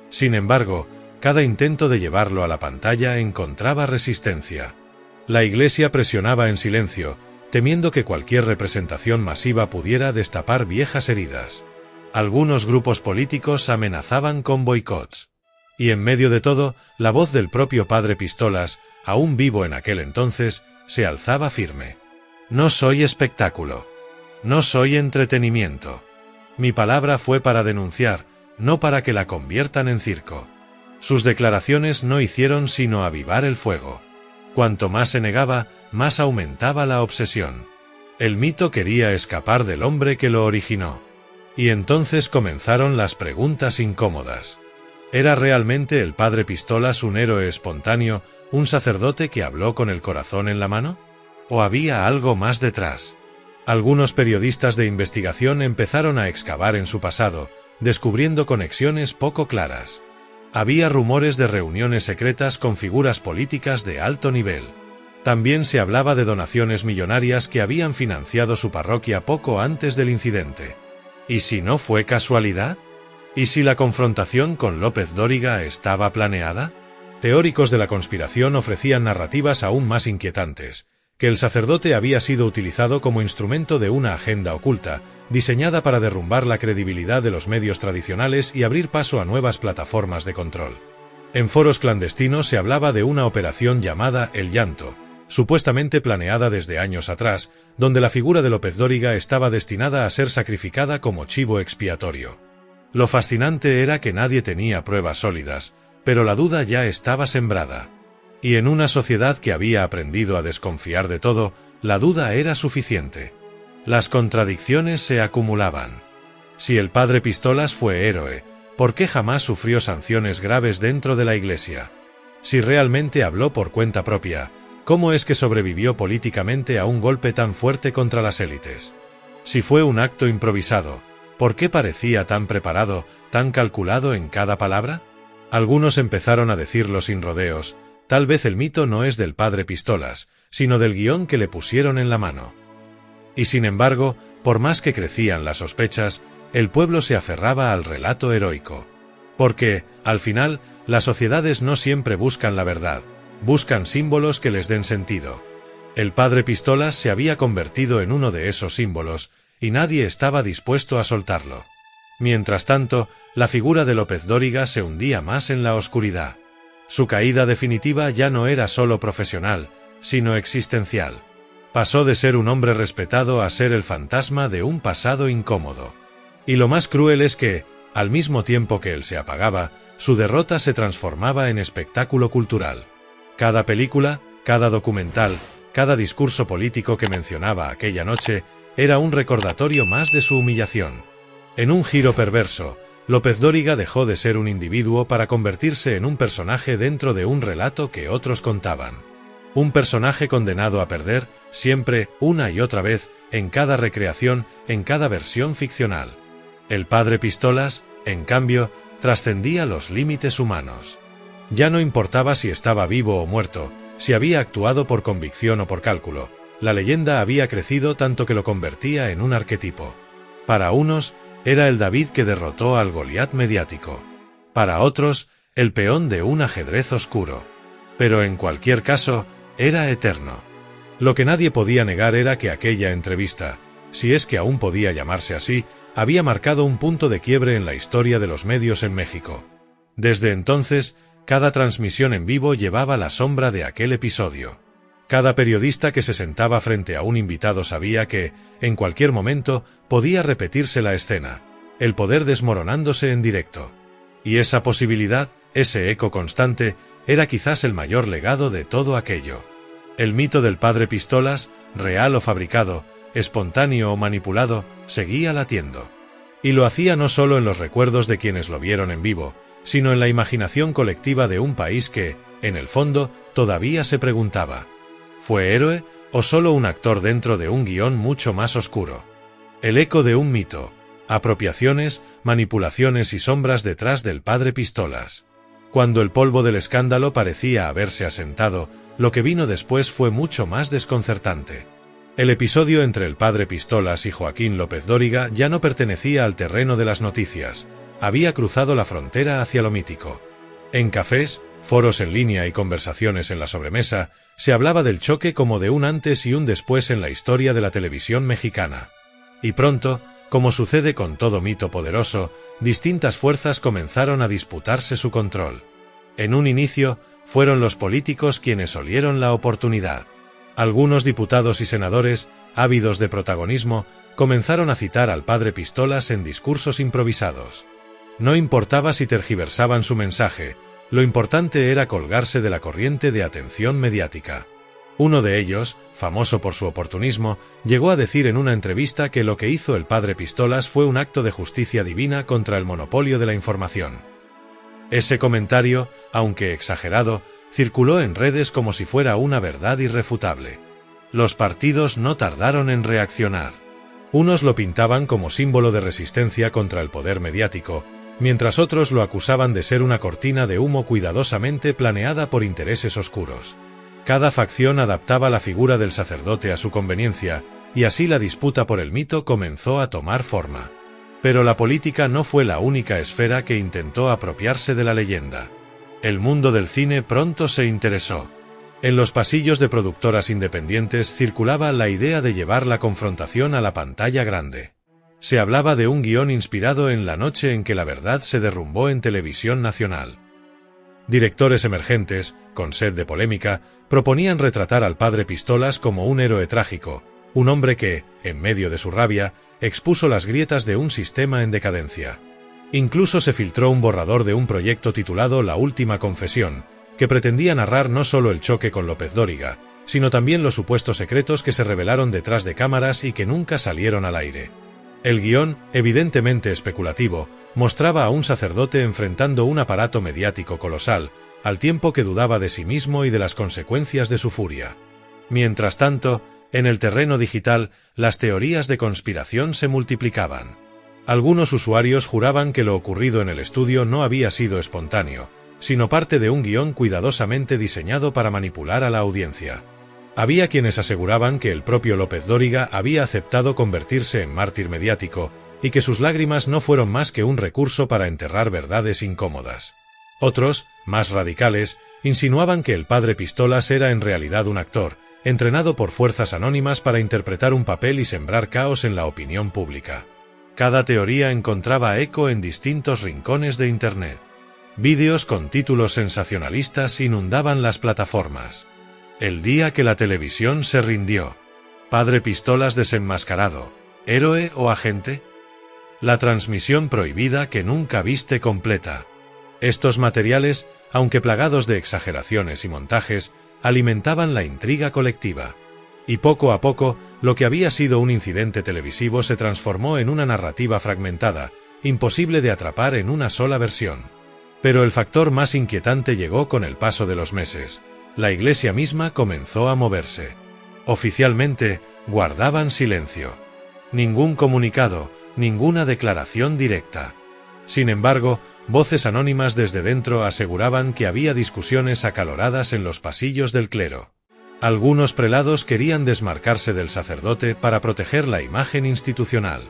Sin embargo, cada intento de llevarlo a la pantalla encontraba resistencia. La Iglesia presionaba en silencio, temiendo que cualquier representación masiva pudiera destapar viejas heridas. Algunos grupos políticos amenazaban con boicots. Y en medio de todo, la voz del propio padre Pistolas, aún vivo en aquel entonces, se alzaba firme. No soy espectáculo. No soy entretenimiento. Mi palabra fue para denunciar, no para que la conviertan en circo. Sus declaraciones no hicieron sino avivar el fuego. Cuanto más se negaba, más aumentaba la obsesión. El mito quería escapar del hombre que lo originó. Y entonces comenzaron las preguntas incómodas. ¿Era realmente el padre Pistolas un héroe espontáneo, un sacerdote que habló con el corazón en la mano? ¿O había algo más detrás? Algunos periodistas de investigación empezaron a excavar en su pasado, descubriendo conexiones poco claras. Había rumores de reuniones secretas con figuras políticas de alto nivel. También se hablaba de donaciones millonarias que habían financiado su parroquia poco antes del incidente. ¿Y si no fue casualidad? ¿Y si la confrontación con López Dóriga estaba planeada? Teóricos de la conspiración ofrecían narrativas aún más inquietantes, que el sacerdote había sido utilizado como instrumento de una agenda oculta, diseñada para derrumbar la credibilidad de los medios tradicionales y abrir paso a nuevas plataformas de control. En foros clandestinos se hablaba de una operación llamada El Llanto, supuestamente planeada desde años atrás, donde la figura de López Dóriga estaba destinada a ser sacrificada como chivo expiatorio. Lo fascinante era que nadie tenía pruebas sólidas, pero la duda ya estaba sembrada. Y en una sociedad que había aprendido a desconfiar de todo, la duda era suficiente. Las contradicciones se acumulaban. Si el padre Pistolas fue héroe, ¿por qué jamás sufrió sanciones graves dentro de la Iglesia? Si realmente habló por cuenta propia, ¿cómo es que sobrevivió políticamente a un golpe tan fuerte contra las élites? Si fue un acto improvisado, ¿por qué parecía tan preparado, tan calculado en cada palabra? Algunos empezaron a decirlo sin rodeos. Tal vez el mito no es del padre Pistolas, sino del guión que le pusieron en la mano. Y sin embargo, por más que crecían las sospechas, el pueblo se aferraba al relato heroico. Porque, al final, las sociedades no siempre buscan la verdad, buscan símbolos que les den sentido. El padre Pistolas se había convertido en uno de esos símbolos, y nadie estaba dispuesto a soltarlo. Mientras tanto, la figura de López Dóriga se hundía más en la oscuridad. Su caída definitiva ya no era solo profesional, sino existencial. Pasó de ser un hombre respetado a ser el fantasma de un pasado incómodo. Y lo más cruel es que, al mismo tiempo que él se apagaba, su derrota se transformaba en espectáculo cultural. Cada película, cada documental, cada discurso político que mencionaba aquella noche, era un recordatorio más de su humillación. En un giro perverso, López Dóriga dejó de ser un individuo para convertirse en un personaje dentro de un relato que otros contaban. Un personaje condenado a perder, siempre, una y otra vez, en cada recreación, en cada versión ficcional. El padre Pistolas, en cambio, trascendía los límites humanos. Ya no importaba si estaba vivo o muerto, si había actuado por convicción o por cálculo. La leyenda había crecido tanto que lo convertía en un arquetipo. Para unos, Era el David que derrotó al Goliat mediático. Para otros, el peón de un ajedrez oscuro. Pero en cualquier caso, era eterno. Lo que nadie podía negar era que aquella entrevista, si es que aún podía llamarse así, había marcado un punto de quiebre en la historia de los medios en México. Desde entonces, cada transmisión en vivo llevaba la sombra de aquel episodio. Cada periodista que se sentaba frente a un invitado sabía que, en cualquier momento, podía repetirse la escena, el poder desmoronándose en directo. Y esa posibilidad, ese eco constante, era quizás el mayor legado de todo aquello. El mito del padre Pistolas, real o fabricado, espontáneo o manipulado, seguía latiendo. Y lo hacía no solo en los recuerdos de quienes lo vieron en vivo, sino en la imaginación colectiva de un país que, en el fondo, todavía se preguntaba: ¿fue héroe o solo un actor dentro de un guión mucho más oscuro? El eco de un mito, apropiaciones, manipulaciones y sombras detrás del padre Pistolas. Cuando el polvo del escándalo parecía haberse asentado, lo que vino después fue mucho más desconcertante. El episodio entre el padre Pistolas y Joaquín López Dóriga ya no pertenecía al terreno de las noticias, había cruzado la frontera hacia lo mítico. En cafés, foros en línea y conversaciones en la sobremesa, se hablaba del choque como de un antes y un después en la historia de la televisión mexicana. Y pronto, como sucede con todo mito poderoso, distintas fuerzas comenzaron a disputarse su control. En un inicio, fueron los políticos quienes olieron la oportunidad. Algunos diputados y senadores, ávidos de protagonismo, comenzaron a citar al padre Pistolas en discursos improvisados. No importaba si tergiversaban su mensaje, lo importante era colgarse de la corriente de atención mediática. Uno de ellos, famoso por su oportunismo, llegó a decir en una entrevista que lo que hizo el padre Pistolas fue un acto de justicia divina contra el monopolio de la información. Ese comentario, aunque exagerado, circuló en redes como si fuera una verdad irrefutable. Los partidos no tardaron en reaccionar. Unos lo pintaban como símbolo de resistencia contra el poder mediático, mientras otros lo acusaban de ser una cortina de humo cuidadosamente planeada por intereses oscuros. Cada facción adaptaba la figura del sacerdote a su conveniencia, y así la disputa por el mito comenzó a tomar forma. Pero la política no fue la única esfera que intentó apropiarse de la leyenda. El mundo del cine pronto se interesó. En los pasillos de productoras independientes circulaba la idea de llevar la confrontación a la pantalla grande. Se hablaba de un guión inspirado en la noche en que la verdad se derrumbó en televisión nacional. Directores emergentes, con sed de polémica, proponían retratar al padre Pistolas como un héroe trágico, un hombre que, en medio de su rabia, expuso las grietas de un sistema en decadencia. Incluso se filtró un borrador de un proyecto titulado La Última Confesión, que pretendía narrar no solo el choque con López Dóriga, sino también los supuestos secretos que se revelaron detrás de cámaras y que nunca salieron al aire. El guión, evidentemente especulativo, mostraba a un sacerdote enfrentando un aparato mediático colosal, al tiempo que dudaba de sí mismo y de las consecuencias de su furia. Mientras tanto, en el terreno digital, las teorías de conspiración se multiplicaban. Algunos usuarios juraban que lo ocurrido en el estudio no había sido espontáneo, sino parte de un guión cuidadosamente diseñado para manipular a la audiencia. Había quienes aseguraban que el propio López Dóriga había aceptado convertirse en mártir mediático y que sus lágrimas no fueron más que un recurso para enterrar verdades incómodas. Otros, más radicales, insinuaban que el padre Pistolas era en realidad un actor, entrenado por fuerzas anónimas para interpretar un papel y sembrar caos en la opinión pública. Cada teoría encontraba eco en distintos rincones de Internet. Vídeos con títulos sensacionalistas inundaban las plataformas. El día que la televisión se rindió. Padre Pistolas desenmascarado. ¿Héroe o agente? La transmisión prohibida que nunca viste completa. Estos materiales, aunque plagados de exageraciones y montajes, alimentaban la intriga colectiva. Y poco a poco, lo que había sido un incidente televisivo se transformó en una narrativa fragmentada, imposible de atrapar en una sola versión. Pero el factor más inquietante llegó con el paso de los meses. La Iglesia misma comenzó a moverse. Oficialmente, guardaban silencio. Ningún comunicado, ninguna declaración directa. Sin embargo, voces anónimas desde dentro aseguraban que había discusiones acaloradas en los pasillos del clero. Algunos prelados querían desmarcarse del sacerdote para proteger la imagen institucional.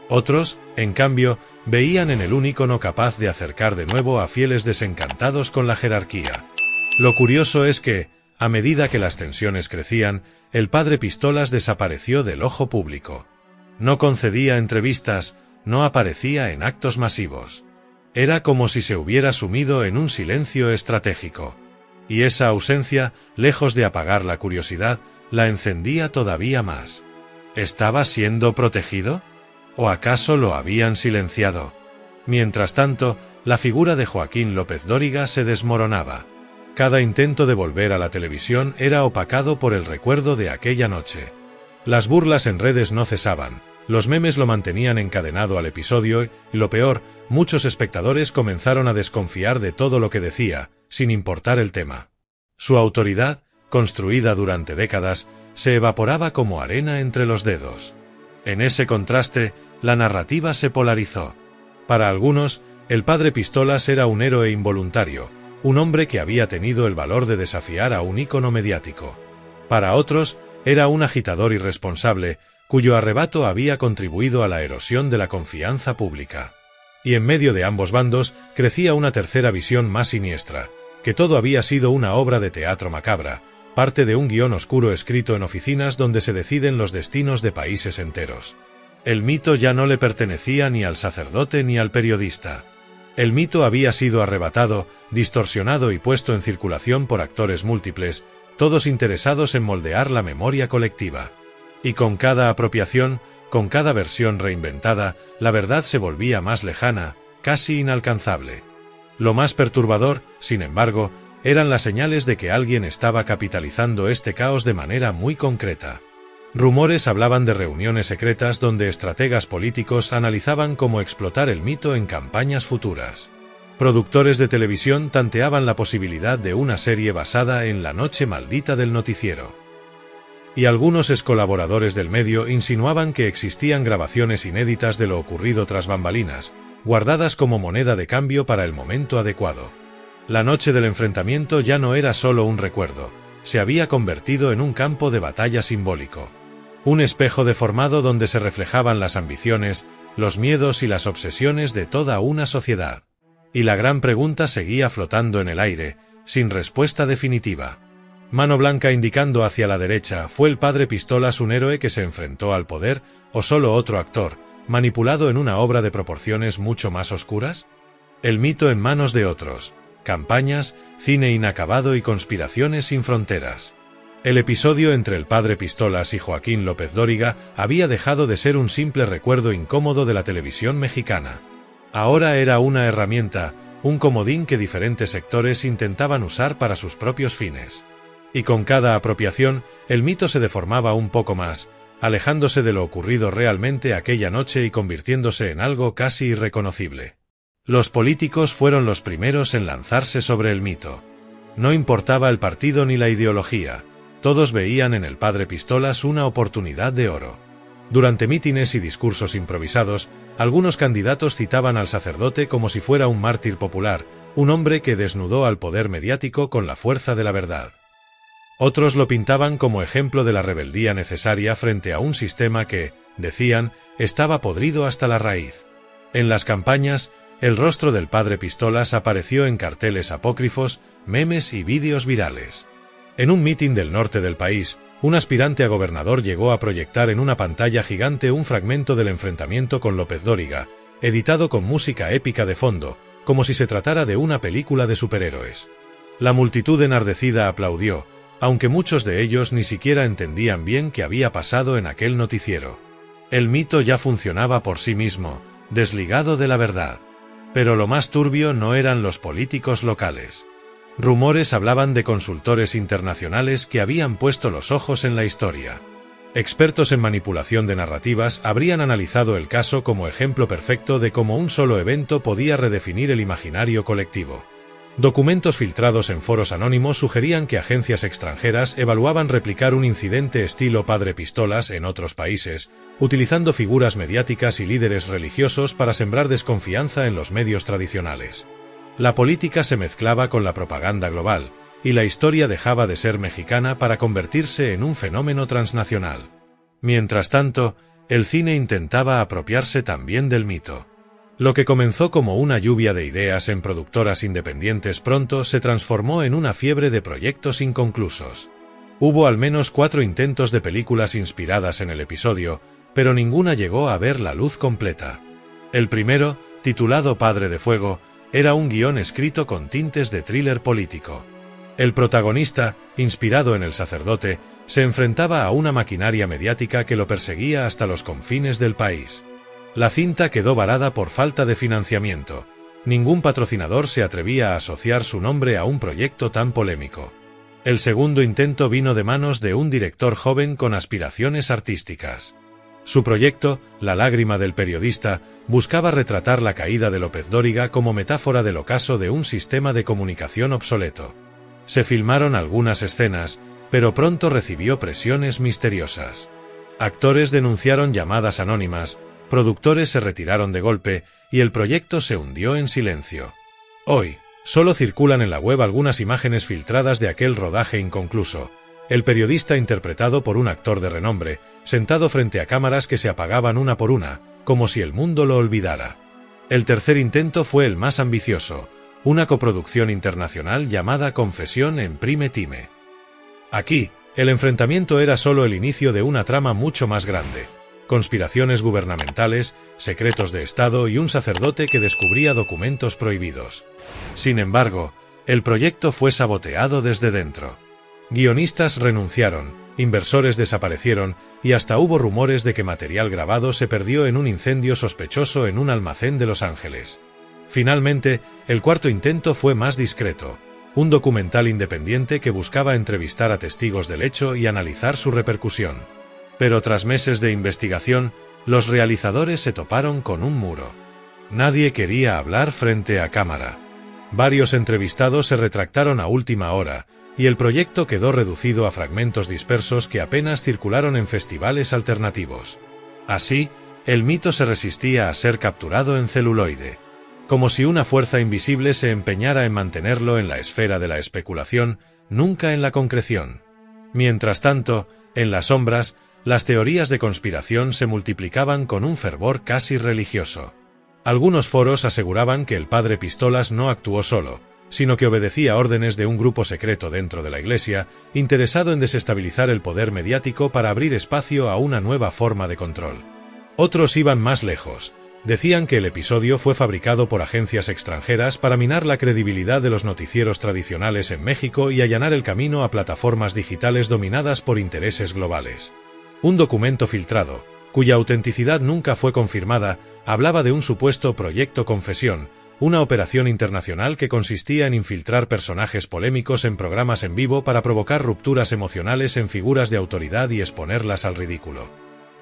Otros, en cambio, veían en él un ícono capaz de acercar de nuevo a fieles desencantados con la jerarquía. Lo curioso es que, a medida que las tensiones crecían, el padre Pistolas desapareció del ojo público. No concedía entrevistas, no aparecía en actos masivos. Era como si se hubiera sumido en un silencio estratégico. Y esa ausencia, lejos de apagar la curiosidad, la encendía todavía más. ¿Estaba siendo protegido? ¿O acaso lo habían silenciado? Mientras tanto, la figura de Joaquín López Dóriga se desmoronaba. Cada intento de volver a la televisión era opacado por el recuerdo de aquella noche. Las burlas en redes no cesaban, los memes lo mantenían encadenado al episodio y, lo peor, muchos espectadores comenzaron a desconfiar de todo lo que decía, sin importar el tema. Su autoridad, construida durante décadas, se evaporaba como arena entre los dedos. En ese contraste, la narrativa se polarizó. Para algunos, el padre Pistolas era un héroe involuntario, un hombre que había tenido el valor de desafiar a un ícono mediático. Para otros, era un agitador irresponsable, cuyo arrebato había contribuido a la erosión de la confianza pública. Y en medio de ambos bandos crecía una tercera visión más siniestra, que todo había sido una obra de teatro macabra, parte de un guión oscuro escrito en oficinas donde se deciden los destinos de países enteros. El mito ya no le pertenecía ni al sacerdote ni al periodista. El mito había sido arrebatado, distorsionado y puesto en circulación por actores múltiples, todos interesados en moldear la memoria colectiva. Y con cada apropiación, con cada versión reinventada, la verdad se volvía más lejana, casi inalcanzable. Lo más perturbador, sin embargo, eran las señales de que alguien estaba capitalizando este caos de manera muy concreta. Rumores hablaban de reuniones secretas donde estrategas políticos analizaban cómo explotar el mito en campañas futuras. Productores de televisión tanteaban la posibilidad de una serie basada en la noche maldita del noticiero. Y algunos excolaboradores del medio insinuaban que existían grabaciones inéditas de lo ocurrido tras bambalinas, guardadas como moneda de cambio para el momento adecuado. La noche del enfrentamiento ya no era solo un recuerdo, se había convertido en un campo de batalla simbólico. Un espejo deformado donde se reflejaban las ambiciones, los miedos y las obsesiones de toda una sociedad. Y la gran pregunta seguía flotando en el aire, sin respuesta definitiva. Mano blanca indicando hacia la derecha, ¿fue el padre Pistolas un héroe que se enfrentó al poder, o solo otro actor, manipulado en una obra de proporciones mucho más oscuras? El mito en manos de otros, campañas, cine inacabado y conspiraciones sin fronteras. El episodio entre el padre Pistolas y Joaquín López Dóriga había dejado de ser un simple recuerdo incómodo de la televisión mexicana. Ahora era una herramienta, un comodín que diferentes sectores intentaban usar para sus propios fines. Y con cada apropiación, el mito se deformaba un poco más, alejándose de lo ocurrido realmente aquella noche y convirtiéndose en algo casi irreconocible. Los políticos fueron los primeros en lanzarse sobre el mito. No importaba el partido ni la ideología, todos veían en el padre Pistolas una oportunidad de oro. Durante mítines y discursos improvisados, algunos candidatos citaban al sacerdote como si fuera un mártir popular, un hombre que desnudó al poder mediático con la fuerza de la verdad. Otros lo pintaban como ejemplo de la rebeldía necesaria frente a un sistema que, decían, estaba podrido hasta la raíz. En las campañas, el rostro del padre Pistolas apareció en carteles apócrifos, memes y vídeos virales. En un mitin del norte del país, un aspirante a gobernador llegó a proyectar en una pantalla gigante un fragmento del enfrentamiento con López Dóriga, editado con música épica de fondo, como si se tratara de una película de superhéroes. La multitud enardecida aplaudió, aunque muchos de ellos ni siquiera entendían bien qué había pasado en aquel noticiero. El mito ya funcionaba por sí mismo, desligado de la verdad. Pero lo más turbio no eran los políticos locales. Rumores hablaban de consultores internacionales que habían puesto los ojos en la historia. Expertos en manipulación de narrativas habrían analizado el caso como ejemplo perfecto de cómo un solo evento podía redefinir el imaginario colectivo. Documentos filtrados en foros anónimos sugerían que agencias extranjeras evaluaban replicar un incidente estilo Padre Pistolas en otros países, utilizando figuras mediáticas y líderes religiosos para sembrar desconfianza en los medios tradicionales. La política se mezclaba con la propaganda global, y la historia dejaba de ser mexicana para convertirse en un fenómeno transnacional. Mientras tanto, El cine intentaba apropiarse también del mito. Lo que comenzó como una lluvia de ideas en productoras independientes pronto se transformó en una fiebre de proyectos inconclusos. Hubo al menos 4 intentos de películas inspiradas en el episodio, pero ninguna llegó a ver la luz completa. El primero, titulado Padre de Fuego, era un guión escrito con tintes de thriller político. El protagonista, inspirado en el sacerdote, se enfrentaba a una maquinaria mediática que lo perseguía hasta los confines del país. La cinta quedó varada por falta de financiamiento. Ningún patrocinador se atrevía a asociar su nombre a un proyecto tan polémico. El segundo intento vino de manos de un director joven con aspiraciones artísticas. Su proyecto, La lágrima del periodista, buscaba retratar la caída de López Dóriga como metáfora del ocaso de un sistema de comunicación obsoleto. Se filmaron algunas escenas, pero pronto recibió presiones misteriosas. Actores denunciaron llamadas anónimas, productores se retiraron de golpe y el proyecto se hundió en silencio. Hoy, solo circulan en la web algunas imágenes filtradas de aquel rodaje inconcluso. El periodista interpretado por un actor de renombre, sentado frente a cámaras que se apagaban una por una, como si el mundo lo olvidara. El tercer intento fue el más ambicioso, una coproducción internacional llamada Confesión en Prime Time. Aquí, el enfrentamiento era solo el inicio de una trama mucho más grande. Conspiraciones gubernamentales, secretos de Estado y un sacerdote que descubría documentos prohibidos. Sin embargo, el proyecto fue saboteado desde dentro. Guionistas renunciaron, inversores desaparecieron y hasta hubo rumores de que material grabado se perdió en un incendio sospechoso en un almacén de Los Ángeles. Finalmente, el cuarto intento fue más discreto, un documental independiente que buscaba entrevistar a testigos del hecho y analizar su repercusión. Pero tras meses de investigación, los realizadores se toparon con un muro. Nadie quería hablar frente a cámara. Varios entrevistados se retractaron a última hora, y el proyecto quedó reducido a fragmentos dispersos que apenas circularon en festivales alternativos. Así, el mito se resistía a ser capturado en celuloide. Como si una fuerza invisible se empeñara en mantenerlo en la esfera de la especulación, nunca en la concreción. Mientras tanto, en las sombras, las teorías de conspiración se multiplicaban con un fervor casi religioso. Algunos foros aseguraban que el padre Pistolas no actuó solo, sino que obedecía órdenes de un grupo secreto dentro de la Iglesia, interesado en desestabilizar el poder mediático para abrir espacio a una nueva forma de control. Otros iban más lejos. Decían que el episodio fue fabricado por agencias extranjeras para minar la credibilidad de los noticieros tradicionales en México y allanar el camino a plataformas digitales dominadas por intereses globales. Un documento filtrado, cuya autenticidad nunca fue confirmada, hablaba de un supuesto proyecto Confesión, una operación internacional que consistía en infiltrar personajes polémicos en programas en vivo para provocar rupturas emocionales en figuras de autoridad y exponerlas al ridículo.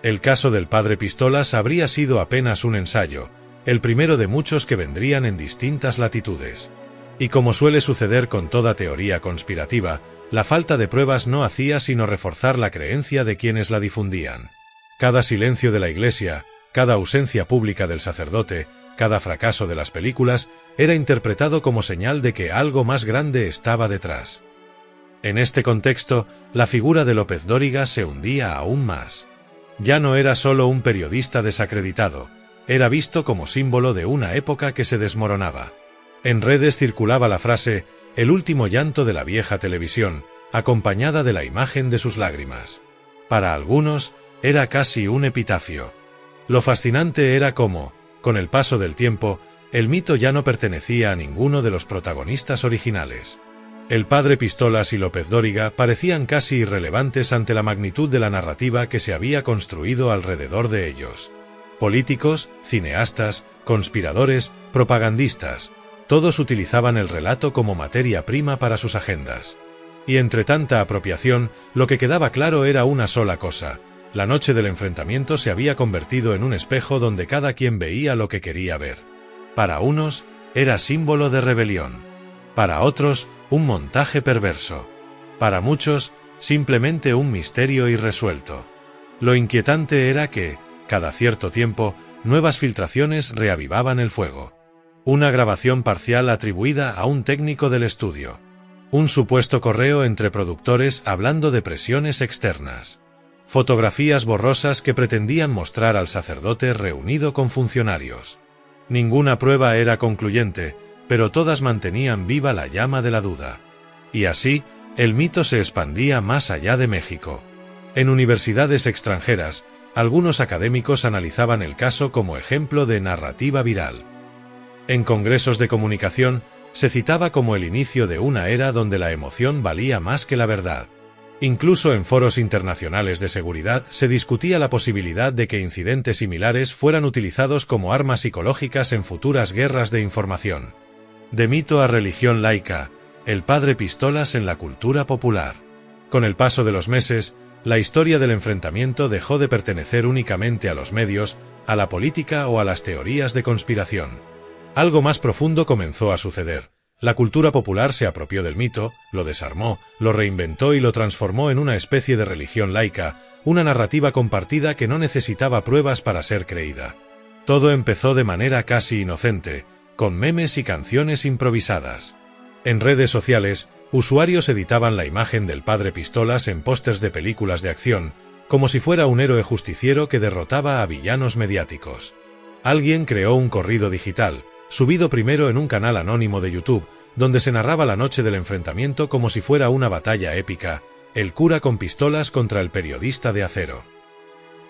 El caso del padre Pistolas habría sido apenas un ensayo, el primero de muchos que vendrían en distintas latitudes. Y como suele suceder con toda teoría conspirativa, la falta de pruebas no hacía sino reforzar la creencia de quienes la difundían. Cada silencio de la Iglesia, cada ausencia pública del sacerdote, cada fracaso de las películas, era interpretado como señal de que algo más grande estaba detrás. En este contexto, la figura de López Dóriga se hundía aún más. Ya no era solo un periodista desacreditado, era visto como símbolo de una época que se desmoronaba. En redes circulaba la frase, el último llanto de la vieja televisión, acompañada de la imagen de sus lágrimas. Para algunos, era casi un epitafio. Lo fascinante era cómo, con el paso del tiempo, el mito ya no pertenecía a ninguno de los protagonistas originales. El padre Pistolas y López Dóriga parecían casi irrelevantes ante la magnitud de la narrativa que se había construido alrededor de ellos. Políticos, cineastas, conspiradores, propagandistas, todos utilizaban el relato como materia prima para sus agendas. Y entre tanta apropiación, lo que quedaba claro era una sola cosa: la noche del enfrentamiento se había convertido en un espejo donde cada quien veía lo que quería ver. Para unos, era símbolo de rebelión. Para otros, un montaje perverso. Para muchos, simplemente un misterio irresuelto. Lo inquietante era que, cada cierto tiempo, nuevas filtraciones reavivaban el fuego. Una grabación parcial atribuida a un técnico del estudio. Un supuesto correo entre productores hablando de presiones externas. Fotografías borrosas que pretendían mostrar al sacerdote reunido con funcionarios. Ninguna prueba era concluyente, pero todas mantenían viva la llama de la duda. Y así, el mito se expandía más allá de México. En universidades extranjeras, algunos académicos analizaban el caso como ejemplo de narrativa viral. En congresos de comunicación, se citaba como el inicio de una era donde la emoción valía más que la verdad. Incluso en foros internacionales de seguridad se discutía la posibilidad de que incidentes similares fueran utilizados como armas psicológicas en futuras guerras de información. De mito a religión laica, el padre Pistolas en la cultura popular. Con el paso de los meses, la historia del enfrentamiento dejó de pertenecer únicamente a los medios, a la política o a las teorías de conspiración. Algo más profundo comenzó a suceder. La cultura popular se apropió del mito, lo desarmó, lo reinventó y lo transformó en una especie de religión laica, una narrativa compartida que no necesitaba pruebas para ser creída. Todo empezó de manera casi inocente, con memes y canciones improvisadas. En redes sociales, usuarios editaban la imagen del padre Pistolas en pósters de películas de acción, como si fuera un héroe justiciero que derrotaba a villanos mediáticos. Alguien creó un corrido digital, subido primero en un canal anónimo de YouTube, donde se narraba la noche del enfrentamiento como si fuera una batalla épica, el cura con pistolas contra el periodista de acero.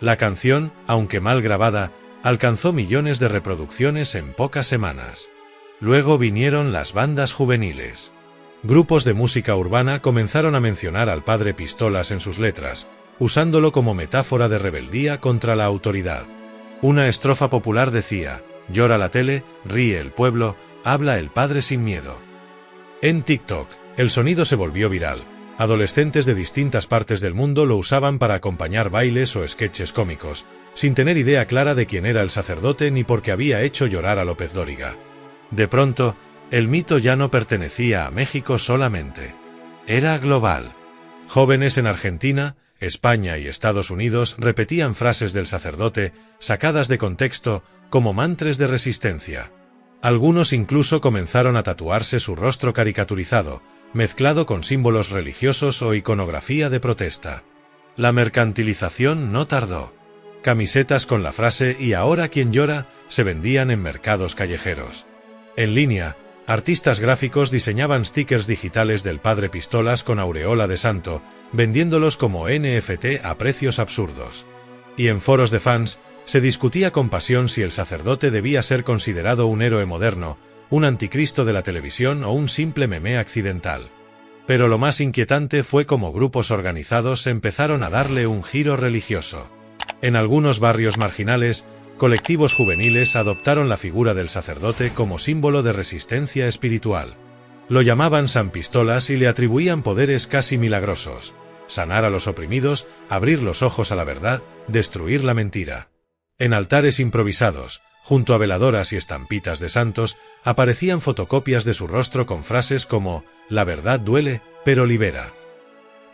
La canción, aunque mal grabada, alcanzó millones de reproducciones en pocas semanas. Luego vinieron las bandas juveniles. Grupos de música urbana comenzaron a mencionar al padre Pistolas en sus letras, usándolo como metáfora de rebeldía contra la autoridad. Una estrofa popular decía: llora la tele, ríe el pueblo, habla el padre sin miedo. En TikTok, el sonido se volvió viral. Adolescentes de distintas partes del mundo lo usaban para acompañar bailes o sketches cómicos, sin tener idea clara de quién era el sacerdote ni por qué había hecho llorar a López Dóriga. De pronto, el mito ya no pertenecía a México solamente. Era global. Jóvenes en Argentina, España y Estados Unidos repetían frases del sacerdote, sacadas de contexto, como mantras de resistencia. Algunos incluso comenzaron a tatuarse su rostro caricaturizado, mezclado con símbolos religiosos o iconografía de protesta. La mercantilización no tardó. Camisetas con la frase «¿Y ahora quién llora?» se vendían en mercados callejeros. En línea, artistas gráficos diseñaban stickers digitales del padre Pistolas con aureola de santo, vendiéndolos como NFT a precios absurdos. Y en foros de fans, se discutía con pasión si el sacerdote debía ser considerado un héroe moderno, un anticristo de la televisión o un simple meme accidental. Pero lo más inquietante fue cómo grupos organizados empezaron a darle un giro religioso. En algunos barrios marginales, colectivos juveniles adoptaron la figura del sacerdote como símbolo de resistencia espiritual. Lo llamaban San Pistolas y le atribuían poderes casi milagrosos: sanar a los oprimidos, abrir los ojos a la verdad, destruir la mentira. En altares improvisados, junto a veladoras y estampitas de santos, aparecían fotocopias de su rostro con frases como «La verdad duele, pero libera».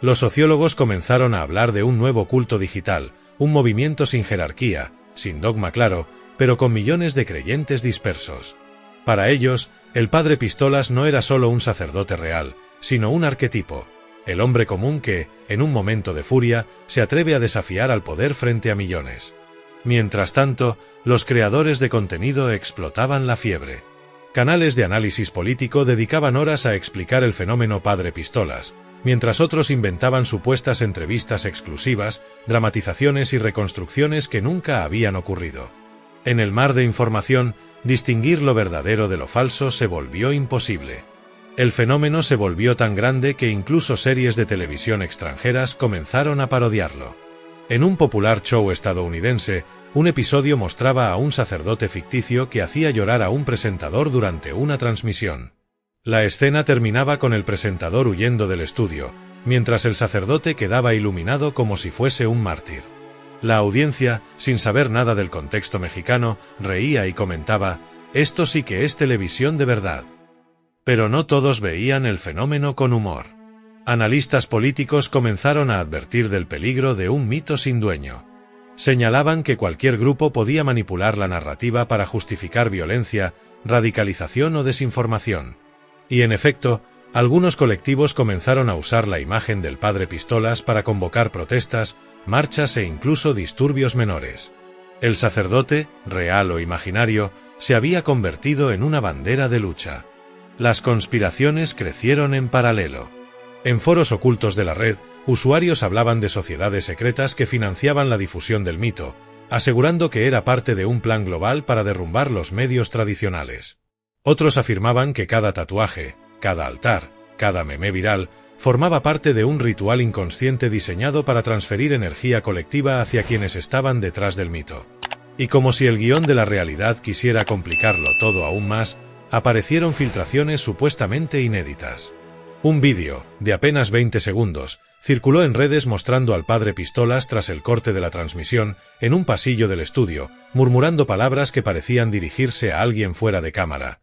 Los sociólogos comenzaron a hablar de un nuevo culto digital, un movimiento sin jerarquía, sin dogma claro, pero con millones de creyentes dispersos. Para ellos, el padre Pistolas no era solo un sacerdote real, sino un arquetipo, el hombre común que, en un momento de furia, se atreve a desafiar al poder frente a millones. Mientras tanto, los creadores de contenido explotaban la fiebre. Canales de análisis político dedicaban horas a explicar el fenómeno padre Pistolas, mientras otros inventaban supuestas entrevistas exclusivas, dramatizaciones y reconstrucciones que nunca habían ocurrido. En el mar de información, distinguir lo verdadero de lo falso se volvió imposible. El fenómeno se volvió tan grande que incluso series de televisión extranjeras comenzaron a parodiarlo. En un popular show estadounidense, un episodio mostraba a un sacerdote ficticio que hacía llorar a un presentador durante una transmisión. La escena terminaba con el presentador huyendo del estudio, mientras el sacerdote quedaba iluminado como si fuese un mártir. La audiencia, sin saber nada del contexto mexicano, reía y comentaba: «Esto sí que es televisión de verdad». Pero no todos veían el fenómeno con humor. Analistas políticos comenzaron a advertir del peligro de un mito sin dueño. Señalaban que cualquier grupo podía manipular la narrativa para justificar violencia, radicalización o desinformación. Y en efecto, algunos colectivos comenzaron a usar la imagen del padre Pistolas para convocar protestas, marchas e incluso disturbios menores. El sacerdote, real o imaginario, se había convertido en una bandera de lucha. Las conspiraciones crecieron en paralelo. En foros ocultos de la red, usuarios hablaban de sociedades secretas que financiaban la difusión del mito, asegurando que era parte de un plan global para derrumbar los medios tradicionales. Otros afirmaban que cada tatuaje, cada altar, cada meme viral, formaba parte de un ritual inconsciente diseñado para transferir energía colectiva hacia quienes estaban detrás del mito. Y como si el guión de la realidad quisiera complicarlo todo aún más, aparecieron filtraciones supuestamente inéditas. Un vídeo, de apenas 20 segundos, circuló en redes mostrando al padre Pistolas tras el corte de la transmisión, en un pasillo del estudio, murmurando palabras que parecían dirigirse a alguien fuera de cámara,